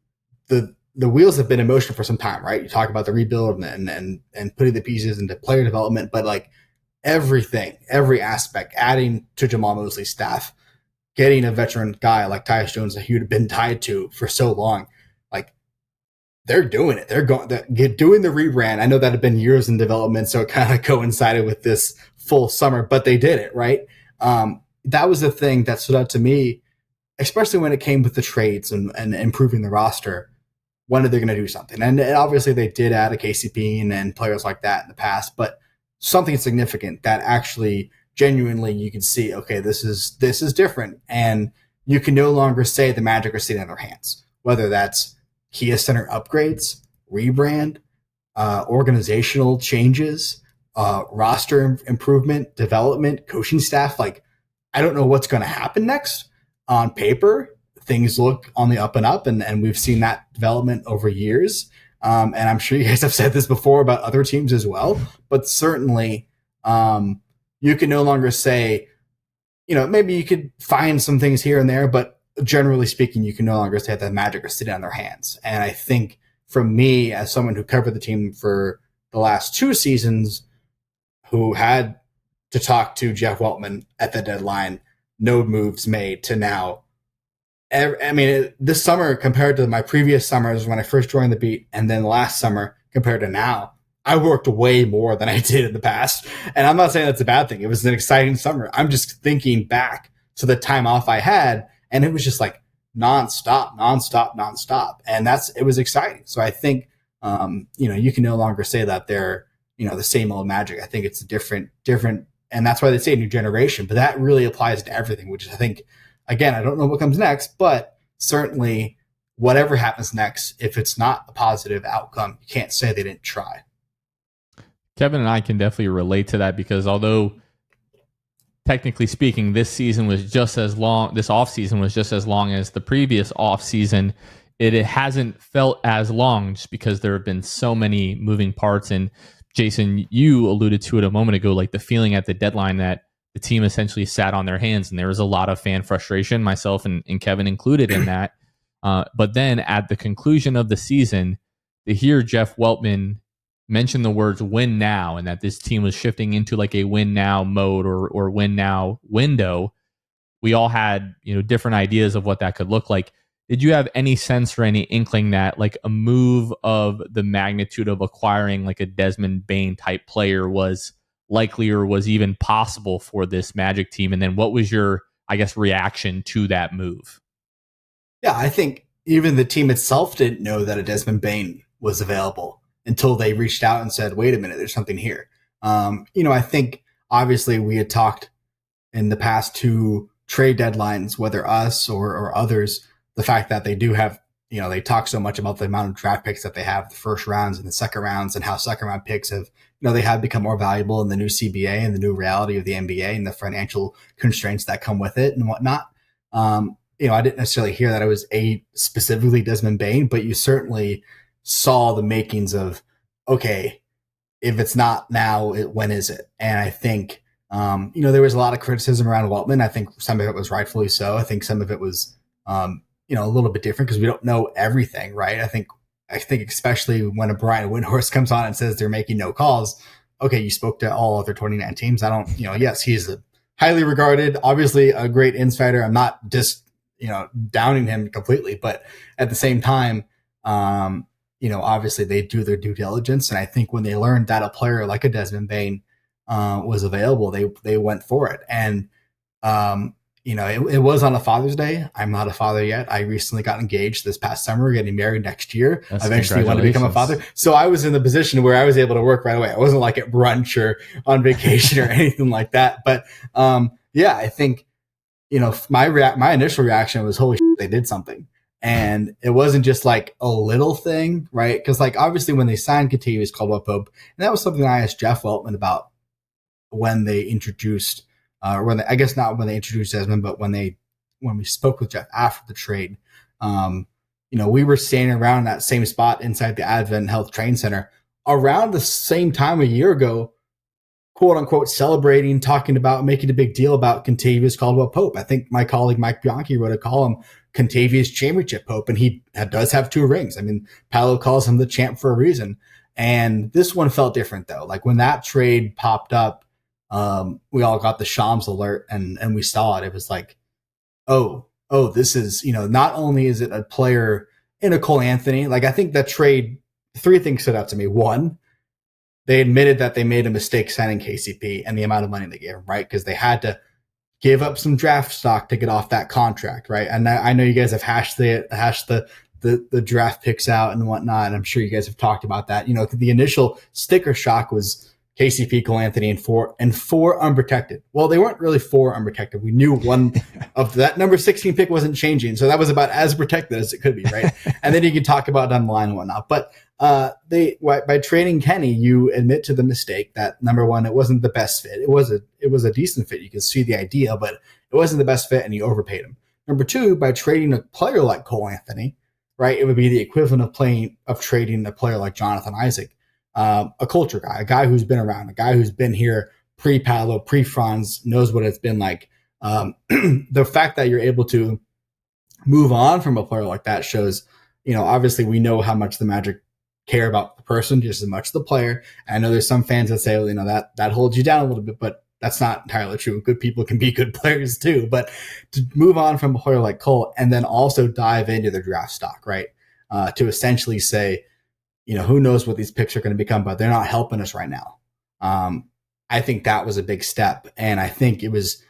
[SPEAKER 5] the wheels have been in motion for some time, right? You talk about the rebuild and putting the pieces into player development, but like, everything, every aspect, adding to Jamal Mosley's staff, getting a veteran guy like Tyus Jones that you'd been tied to for so long, like, they're doing it. They're doing the rebrand. I know that had been years in development, so it kind of coincided with this full summer, but they did it, right? That was the thing that stood out to me, especially when it came with the trades and improving the roster. When are they going to do something? And obviously they did add a KCP and players like that in the past, but something significant that actually genuinely you can see, okay, this is different. And you can no longer say the Magic are sitting on their hands, whether that's Kia Center upgrades, rebrand, organizational changes, roster improvement, development, coaching staff. Like, I don't know what's going to happen next. On paper, things look on the up and up, and we've seen that development over years. And I'm sure you guys have said this before about other teams as well, but certainly you can no longer say, maybe you could find some things here and there, but generally speaking, you can no longer say that Magic are sitting on their hands. And I think from me, as someone who covered the team for the last 2 seasons, who had to talk to Jeff Weltman at the deadline, no moves made, to now. This summer compared to my previous summers when I first joined the beat, and then last summer compared to now, I worked way more than I did in the past. And I'm not saying that's a bad thing. It was an exciting summer. I'm just thinking back to the time off I had, and it was just like nonstop. And it was exciting. So I think, you can no longer say that they're, the same old Magic. I think it's a different, and that's why they say new generation, but that really applies to everything, which I think, again, I don't know what comes next, but certainly whatever happens next, if it's not a positive outcome, you can't say they didn't try.
[SPEAKER 2] Kevin and I can definitely relate to that, because although technically speaking, this offseason was just as long as the previous offseason, it hasn't felt as long just because there have been so many moving parts. And Jason, you alluded to it a moment ago, like the feeling at the deadline that the team essentially sat on their hands, and there was a lot of fan frustration, myself and Kevin included in that. But then at the conclusion of the season, to hear Jeff Weltman mention the words "win now" and that this team was shifting into like a win now mode or win now window, we all had different ideas of what that could look like. Did you have any sense or any inkling that like a move of the magnitude of acquiring like a Desmond Bane type player was likely or was even possible for this Magic team? And then what was your, reaction to that move?
[SPEAKER 5] Yeah, I think even the team itself didn't know that a Desmond Bane was available until they reached out and said, wait a minute, there's something here. I think obviously we had talked in the past 2 trade deadlines, whether us or others, the fact that they do have, they talk so much about the amount of draft picks that they have, the first rounds and the second rounds, and how second round picks have, they have become more valuable in the new CBA and the new reality of the NBA and the financial constraints that come with it and whatnot. I didn't necessarily hear that it was specifically Desmond Bane, but you certainly saw the makings of, okay, if it's not now, when is it? And I think, there was a lot of criticism around Weltman. I think some of it was rightfully so. I think some of it was, a little bit different because we don't know everything, right? I think especially when a Brian Windhorst comes on and says they're making no calls. Okay, you spoke to all other 29 teams. I don't, yes, he's a highly regarded, obviously a great insider. I'm not just, downing him completely, but at the same time, obviously they do their due diligence. And I think when they learned that a player like a Desmond Bane was available, they went for it. And, it was on a Father's Day. I'm not a father yet. I recently got engaged this past summer, getting married next year. Eventually want to become a father. So I was in the position where I was able to work right away. I wasn't like at brunch or on vacation or anything like that. But I think, my initial reaction was, holy shit, they did something. And it wasn't just like a little thing, right? Because like obviously when they signed Kentavious Caldwell-Pope, and that was something I asked Jeff Weltman about when they introduced I guess not when they introduced Desmond, but when we spoke with Jeff after the trade, we were standing around that same spot inside the Advent Health Training Center around the same time a year ago, quote unquote, celebrating, talking about, making a big deal about Kentavious Caldwell-Pope. I think my colleague Mike Bianchi wrote a column, Kentavious Championship Pope, and he does have 2 rings. I mean, Paolo calls him the champ for a reason. And this one felt different though. Like when that trade popped up, we all got the Shams alert and we saw it. It was like, oh, this is, not only is it a player in a Cole Anthony, like I think that trade, 3 things stood out to me. 1, they admitted that they made a mistake signing KCP and the amount of money they gave him, right? Because they had to give up some draft stock to get off that contract, right? And I know you guys have hashed the draft picks out and whatnot, and I'm sure you guys have talked about that. The initial sticker shock was KCP, Cole Anthony, and 4 unprotected. Well, they weren't really 4 unprotected. We knew one of that number 16 pick wasn't changing, so that was about as protected as it could be, right? And then you can talk about down the line and whatnot. But by trading Kenny, you admit to the mistake that number 1, it wasn't the best fit. It was a decent fit. You can see the idea, but it wasn't the best fit, and you overpaid him. Number 2, by trading a player like Cole Anthony, right, it would be the equivalent of trading a player like Jonathan Isaac. A culture guy, a guy who's been around, a guy who's been here pre-Paolo, pre-Franz, knows what it's been like. The fact that you're able to move on from a player like that shows, obviously we know how much the Magic care about the person just as much as the player. And I know there's some fans that say, well, that holds you down a little bit, but that's not entirely true. Good people can be good players too. But to move on from a player like Cole and then also dive into the draft stock, right? To essentially say, who knows what these picks are going to become, but they're not helping us right now. I think that was a big step. And I think it was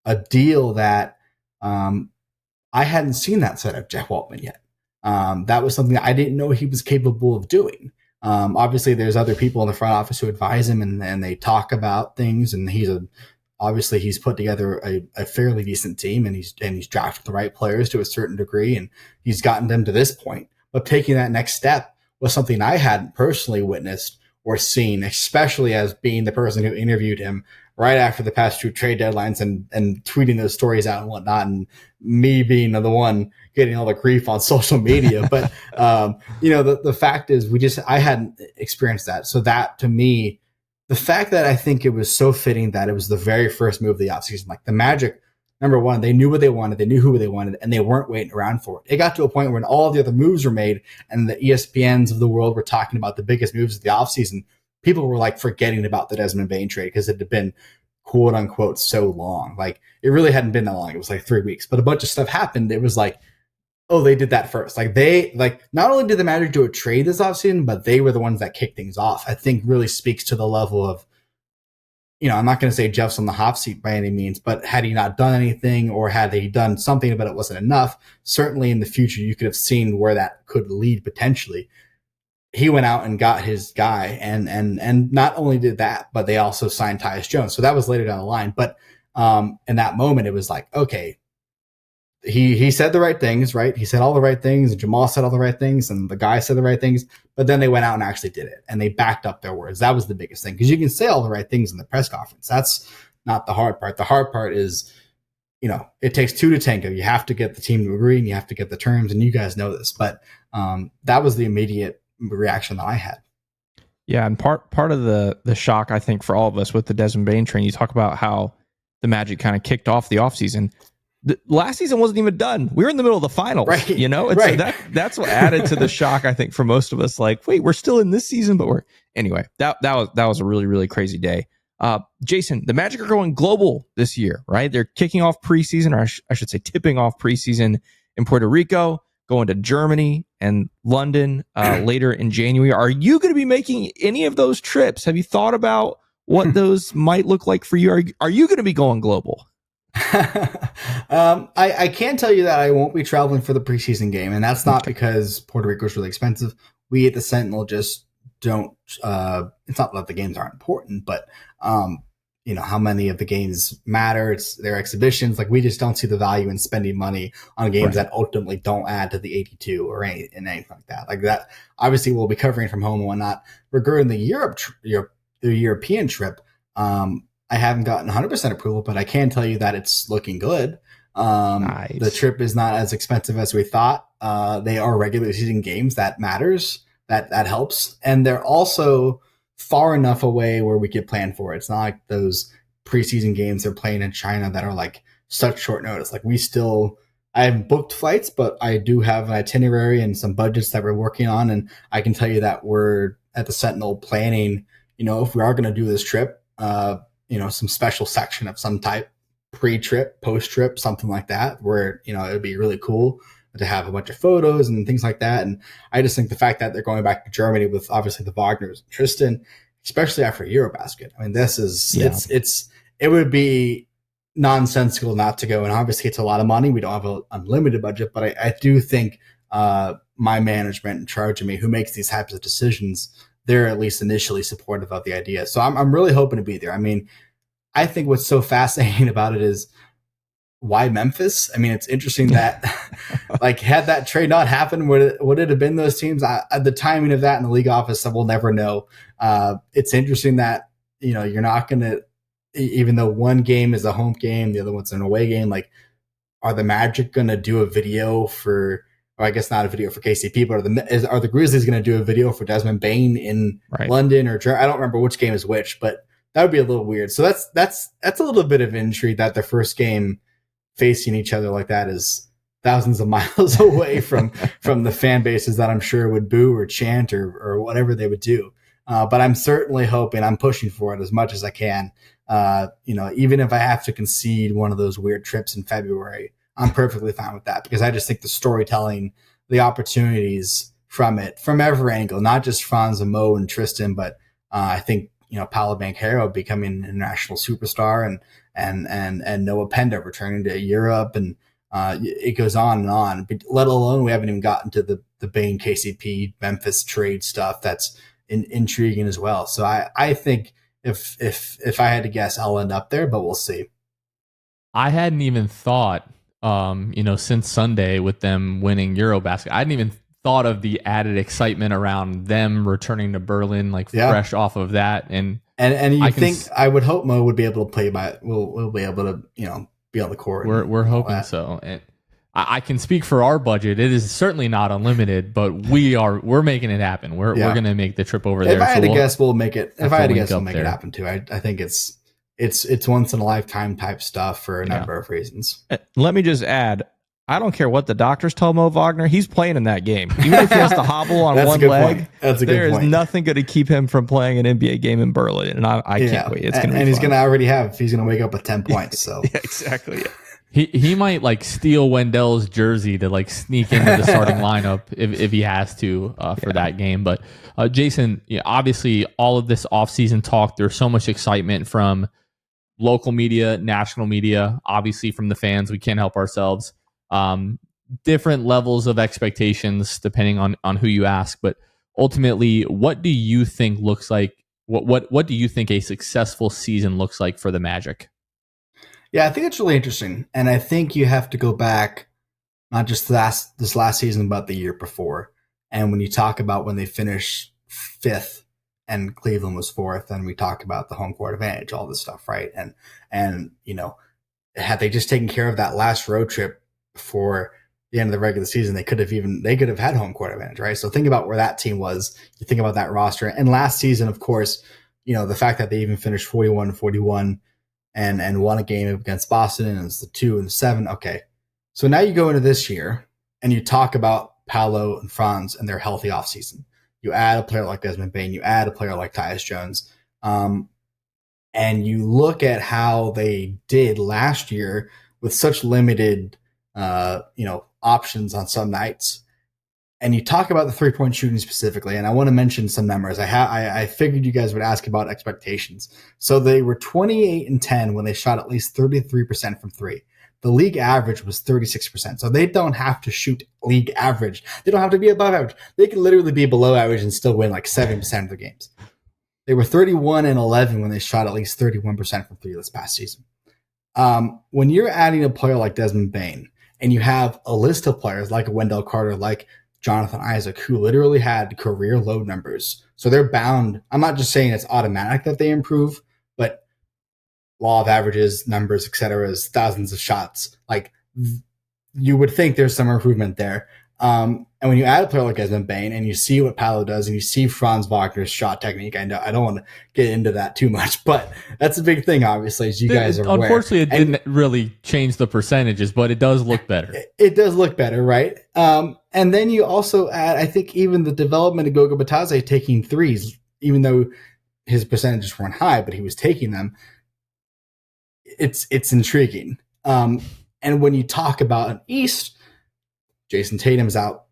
[SPEAKER 5] a deal that I hadn't seen that side of Jeff Waltman yet. That was something that I didn't know he was capable of doing. Obviously, there's other people in the front office who advise him and they talk about things. And he's put together a fairly decent team and he's drafted the right players to a certain degree and he's gotten them to this point. But taking that next step was something I hadn't personally witnessed or seen, especially as being the person who interviewed him right after the past 2 trade deadlines and tweeting those stories out and whatnot, and me being the one getting all the grief on social media. But, the fact is I hadn't experienced that. So that to me, the fact that I think it was so fitting that it was the very first move of the offseason, like the Magic, number one, they knew what they wanted, they knew who they wanted, and they weren't waiting around for it. It got to a point when all the other moves were made and the ESPNs of the world were talking about the biggest moves of the offseason. People were like forgetting about the Desmond Bane trade because it had been quote unquote so long. Like it really hadn't been that long. It was like 3 weeks, but a bunch of stuff happened. It was like, oh, they did that first. Like not only did the Magic do a trade this offseason, but they were the ones that kicked things off. I think really speaks to the level of, I'm not going to say Jeff's on the hot seat by any means, but had he not done anything or had he done something, but it wasn't enough, certainly in the future, you could have seen where that could lead potentially. He went out and got his guy and not only did that, but they also signed Tyus Jones. So that was later down the line. But in that moment, it was like, okay, he said the right things, right? He said all the right things. Jamal said all the right things and the guy said the right things, but then they went out and actually did it and they backed up their words. That was the biggest thing because you can say all the right things in the press conference. That's not the hard part. The hard part is, it takes 2 to tango. You have to get the team to agree and you have to get the terms and you guys know this, but that was the immediate reaction that I had.
[SPEAKER 3] Yeah, and part of the shock, I think, for all of us with the Desmond Bane train, you talk about how the Magic kind of kicked off the offseason. The last season wasn't even done. We were in the middle of the finals,
[SPEAKER 5] right?
[SPEAKER 3] Right. So that's what added to the shock, I think, for most of us. Like, wait, we're still in this season, but anyway. That was a really, really crazy day. Jason, the Magic are going global this year, right? They're kicking off preseason, or I should say, tipping off preseason in Puerto Rico, going to Germany and London later in January. Are you going to be making any of those trips? Have you thought about what those might look like for you? Are you going to be going global?
[SPEAKER 5] I can tell you that I won't be traveling for the preseason game, and that's not because Puerto Rico is really expensive. We at the Sentinel just don't. It's not that the games aren't important, but how many of the games matter. It's their exhibitions. Like we just don't see the value in spending money on games that ultimately don't add to the 82 or anything like that. Like that. Obviously, we'll be covering from home and whatnot. Regarding the European trip, I haven't gotten 100% approval, but I can tell you that it's looking good.
[SPEAKER 3] Nice.
[SPEAKER 5] The trip is not as expensive as we thought. They are regular season games. That matters. That helps. And they're also far enough away where we could plan for it. It's not like those preseason games they're playing in China that are like such short notice. Like I haven't booked flights, but I do have an itinerary and some budgets that we're working on. And I can tell you that we're at the Sentinel planning, if we are going to do this trip, some special section of some type, pre-trip, post-trip, something like that, where, it would be really cool to have a bunch of photos and things like that. And I just think the fact that they're going back to Germany with obviously the Wagners and Tristan, especially after Eurobasket. I mean, this is, it would be nonsensical not to go. And obviously it's a lot of money. We don't have an unlimited budget, but I do think my management in charge of me who makes these types of decisions, they're at least initially supportive of the idea. So I'm really hoping to be there. I mean, I think what's so fascinating about it is why Memphis? I mean, it's interesting that like had that trade not happened, would it have been those teams? The timing of that in the league office, we'll never know. It's interesting that, you're not going to, even though one game is a home game, the other one's an away game, like are the Magic going to do a video for, or I guess not a video for KCP, but are the Grizzlies going to do a video for Desmond Bane in London or I don't remember which game is which, but that would be a little weird. So that's a little bit of intrigue that their first game facing each other like that is thousands of miles away from the fan bases that I'm sure would boo or chant or whatever they would do. But I'm certainly hoping, I'm pushing for it as much as I can. Even if I have to concede one of those weird trips in February, I'm perfectly fine with that, because I just think the storytelling, the opportunities from it, from every angle, not just Franz and Mo and Tristan, but I think, Paolo Banchero becoming an international superstar and Noah Penda returning to Europe, and it goes on and on. But let alone, we haven't even gotten to the Bain KCP Memphis trade stuff that's intriguing as well. So I think if I had to guess, I'll end up there, but we'll see.
[SPEAKER 2] I hadn't even thought, since Sunday with them winning Eurobasket, I hadn't even thought of the added excitement around them returning to Berlin, fresh off of that. And
[SPEAKER 5] I would hope Mo would be able to play we'll be able to, be on the court.
[SPEAKER 2] We're hoping so. And I can speak for our budget. It is certainly not unlimited, but we're making it happen. We're going to make the trip over there.
[SPEAKER 5] If I had to guess, we'll make it. If I had to guess, we'll make
[SPEAKER 2] it
[SPEAKER 5] happen too. I think it's once in a lifetime type stuff for a number of reasons.
[SPEAKER 3] Let me just add, I don't care what the doctors tell Mo Wagner, he's playing in that game. Even if he has to hobble on one leg, there is nothing going to keep him from playing an NBA game in Berlin. And I can't wait. It's going to be
[SPEAKER 5] he's going to he's going to wake up with 10 points. So
[SPEAKER 3] yeah, exactly. Yeah.
[SPEAKER 2] He might steal Wendell's jersey to sneak into the starting lineup if he has to for that game. But Jason, obviously all of this offseason talk, there's so much excitement from local media, national media, obviously from the fans. We can't help ourselves. Different levels of expectations depending on who you ask. But ultimately, what do you think looks like? What do you think a successful season looks like for the Magic?
[SPEAKER 5] Yeah, I think it's really interesting. And I think you have to go back, not just this last season, but the year before. And when you talk about when they finished 5th and Cleveland was 4th, and we talk about the home court advantage, all this stuff, right? And had they just taken care of that last road trip before the end of the regular season, they could have had home court advantage, right? So think about where that team was. You think about that roster. And last season, of course, the fact that they even finished 41-41 and won a game against Boston, and it's the 2 and the 7. Okay. So now you go into this year and you talk about Paolo and Franz and their healthy offseason. You add a player like Desmond Bane, you add a player like Tyus Jones, and you look at how they did last year with such limited, options on some nights. And you talk about the 3-point shooting specifically, and I want to mention some numbers. I figured you guys would ask about expectations. So they were 28-10 when they shot at least 33% from 3. The league average was 36%. So they don't have to shoot league average. They don't have to be above average. They can literally be below average and still win 7% of their games. They were 31-11 when they shot at least 31% from 3 this past season. When you're adding a player like Desmond Bane, and you have a list of players like Wendell Carter, like Jonathan Isaac, who literally had career low numbers. So they're bound. I'm not just saying it's automatic that they improve, but law of averages, numbers, etc., is thousands of shots. You would think there's some improvement there. And when you add a player like Desmond Bane and you see what Paolo does and you see Franz Wagner's shot technique, I know I don't want to get into that too much, but that's a big thing, obviously, as you guys are aware.
[SPEAKER 2] Unfortunately, it didn't really change the percentages, but it does look better.
[SPEAKER 5] It does look better, right? And then you also add, I think, even the development of Goga Batadze taking threes, even though his percentages weren't high, but he was taking them. It's intriguing. And when you talk about an East, Jason Tatum's out.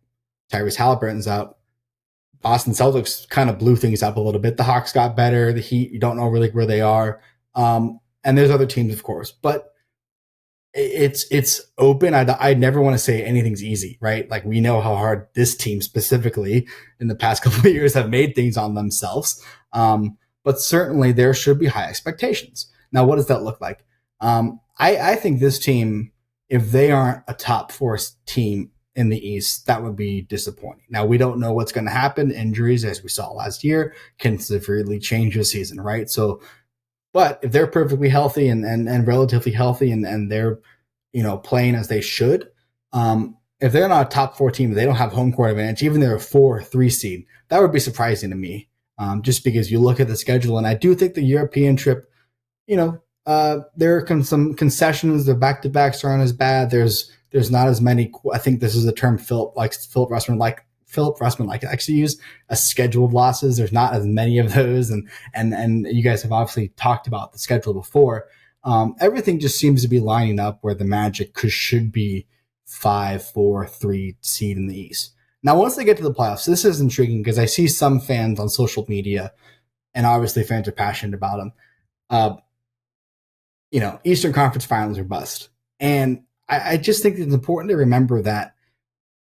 [SPEAKER 5] Tyrese Halliburton's out. Boston Celtics kind of blew things up a little bit. The Hawks got better. The Heat, you don't know really where they are. And there's other teams, of course. But it's open. I never want to say anything's easy, right? We know how hard this team specifically in the past couple of years have made things on themselves. But certainly there should be high expectations. Now, what does that look like? I think this team, if they aren't a top 4 team in the East, that would be disappointing. Now, we don't know what's going to happen. Injuries, as we saw last year, can severely change the season, right? So, but if they're perfectly healthy and relatively healthy and they're, playing as they should, if they're not a top 4 team, they don't have home court advantage, even they're a 4 or 3 seed, that would be surprising to me. just because you look at the schedule. And I do think the European trip, there are some concessions. The back-to-backs aren't as bad. There's not as many. I think this is a term Philip Russman likes to use, scheduled losses. There's not as many of those, and you guys have obviously talked about the schedule before. Everything just seems to be lining up where the Magic should be 5-4-3 seed in the East. Now, once they get to the playoffs, this is intriguing because I see some fans on social media, and obviously fans are passionate about them. Eastern Conference Finals are bust. And I just think it's important to remember that,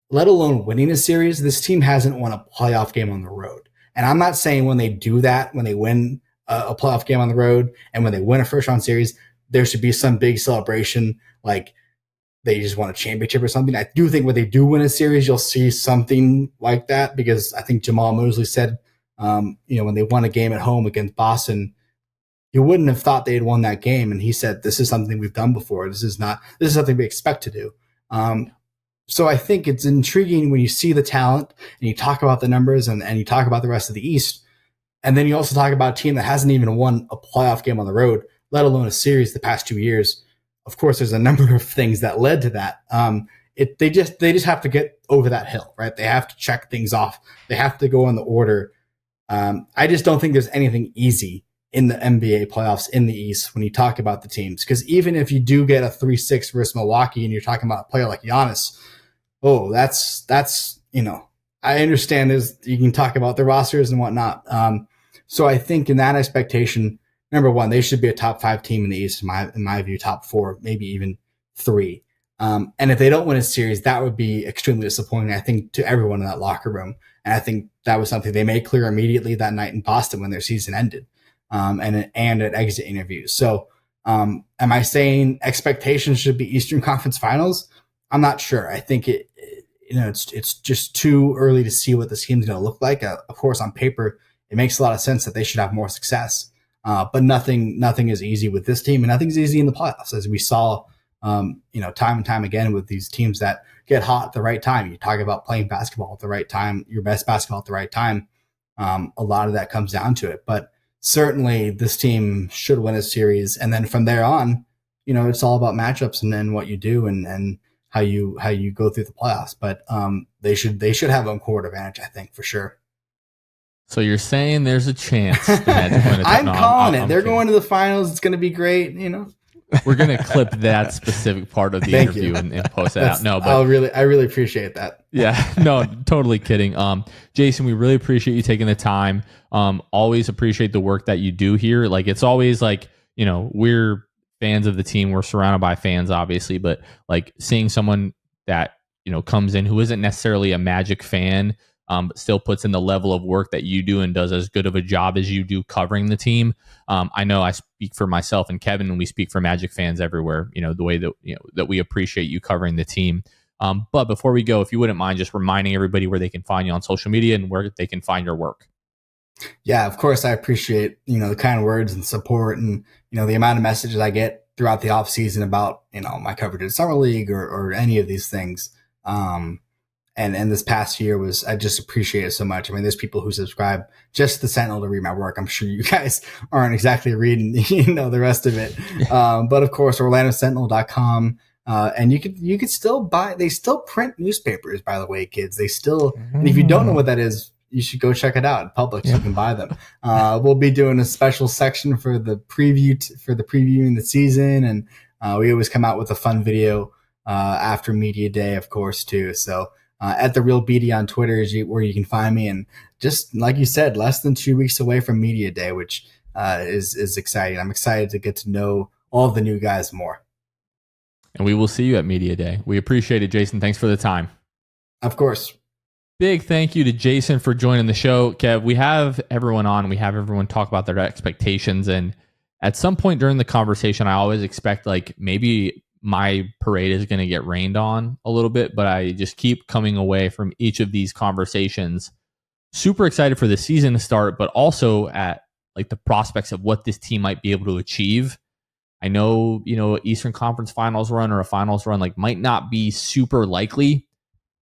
[SPEAKER 5] let alone winning a series, this team hasn't won a playoff game on the road. And I'm not saying when they do that, when they win a playoff game on the road and when they win a first-round series, there should be some big celebration like they just won a championship or something. I do think when they do win a series, you'll see something like that, because I think Jamal Mosley said, when they won a game at home against Boston, you wouldn't have thought they had won that game. And he said, this is something we've done before. This is something we expect to do. So I think it's intriguing when you see the talent and you talk about the numbers and you talk about the rest of the East. And then you also talk about a team that hasn't even won a playoff game on the road, let alone a series the past 2 years. Of course, there's a number of things that led to that. They just have to get over that hill, right? They have to check things off. They have to go in the order. I just don't think there's anything easy in the NBA playoffs in the East when you talk about the teams. Because even if you do get a 3-6 versus Milwaukee and you're talking about a player like Giannis, that's I understand you can talk about the rosters and whatnot. So I think in that expectation, number one, they should be a top 5 team in the East, in my view, top 4, maybe even 3. And if they don't win a series, that would be extremely disappointing, I think, to everyone in that locker room. And I think that was something they made clear immediately that night in Boston when their season ended, and at exit interviews. So am I saying expectations should be Eastern Conference Finals? I'm not sure. I think it's just too early to see what this team's going to look like. Of course, on paper, it makes a lot of sense that they should have more success. But nothing is easy with this team, and nothing's easy in the playoffs, as we saw, time and time again with these teams that get hot at the right time. You talk about playing basketball at the right time, your best basketball at the right time. A lot of that comes down to it, but certainly this team should win a series. And then from there on, it's all about matchups and then what you do and how you go through the playoffs. But they should have home court advantage, I think, for sure.
[SPEAKER 2] So you're saying there's a chance the Magic win it?
[SPEAKER 5] I'm calling it. They're going to the finals. It's going to be great.
[SPEAKER 2] We're going to clip that specific part of the interview and post that out. No, but
[SPEAKER 5] I really appreciate that.
[SPEAKER 2] Yeah, no, totally kidding. Jason, we really appreciate you taking the time. Always appreciate the work that you do here. Like, it's always like, we're fans of the team. We're surrounded by fans, obviously, but like seeing someone that, comes in who isn't necessarily a Magic fan, but still puts in the level of work that you do and does as good of a job as you do covering the team. I know I speak for myself and Kevin, and we speak for Magic fans everywhere, the way that, that we appreciate you covering the team. But before we go, if you wouldn't mind just reminding everybody where they can find you on social media and where they can find your work.
[SPEAKER 5] Yeah, of course. I appreciate, the kind words and support and, the amount of messages I get throughout the off season about, my coverage of Summer League or any of these things. And this past year I just appreciate it so much. I mean, there's people who subscribe just to the Sentinel to read my work. I'm sure you guys aren't exactly reading, the rest of it. But of course, OrlandoSentinel.com. And you could still they still print newspapers, by the way, kids. They still, and if you don't know what that is, you should go check it out in Publix. You can buy them. We'll be doing a special section for the previewing the season. And we always come out with a fun video after Media Day, of course, too. So, at The Real Beede on Twitter is where you can find me. And just like you said, less than 2 weeks away from Media Day, which is exciting. I'm excited to get to know all the new guys more.
[SPEAKER 2] And we will see you at Media Day. We appreciate it, Jason. Thanks for the time.
[SPEAKER 5] Of course.
[SPEAKER 2] Big thank you to Jason for joining the show. Kev, we have everyone on. We have everyone talk about their expectations. And at some point during the conversation, I always expect like maybe my parade is going to get rained on a little bit, but I just keep coming away from each of these conversations super excited for the season to start, but also at like the prospects of what this team might be able to achieve. I know, Eastern Conference Finals run or a finals run like might not be super likely,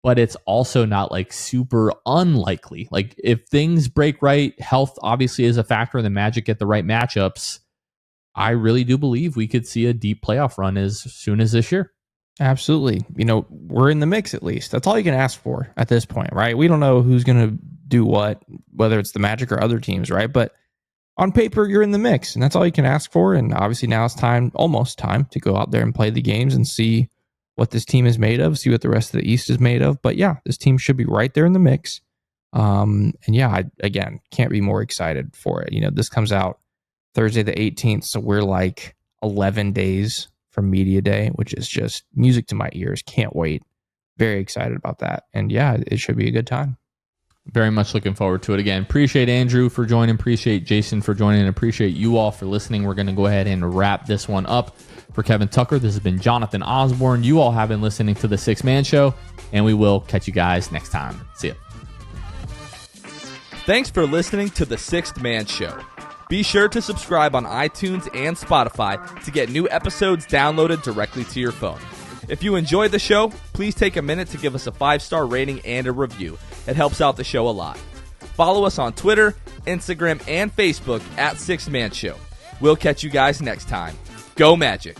[SPEAKER 2] but it's also not like super unlikely. Like if things break right, health obviously is a factor, and the Magic get the right matchups, I really do believe we could see a deep playoff run as soon as this year.
[SPEAKER 3] Absolutely. We're in the mix at least. That's all you can ask for at this point, right? We don't know who's going to do what, whether it's the Magic or other teams, right? But on paper, you're in the mix, and that's all you can ask for. And obviously now it's almost time to go out there and play the games and see what this team is made of, see what the rest of the East is made of. But yeah, this team should be right there in the mix. And yeah, I, again, can't be more excited for it. This comes out Thursday the 18th, so we're like 11 days from Media Day, which is just music to my ears. Can't wait. Very excited about that. And yeah, it should be a good time.
[SPEAKER 2] Very much looking forward to it. Again, appreciate Andrew for joining, appreciate Jason for joining, and appreciate you all for listening. We're going to go ahead and wrap this one up. For Kevin Tucker, this has been Jonathan Osborne. You all have been listening to The Sixth Man Show, and we will catch you guys next time. See ya.
[SPEAKER 1] Thanks for listening to The Sixth Man Show. Be sure to subscribe on iTunes and Spotify to get new episodes downloaded directly to your phone. If you enjoyed the show, please take a minute to give us a 5-star rating and a review. It helps out the show a lot. Follow us on Twitter, Instagram, and Facebook at Sixth Man Show. We'll catch you guys next time. Go Magic!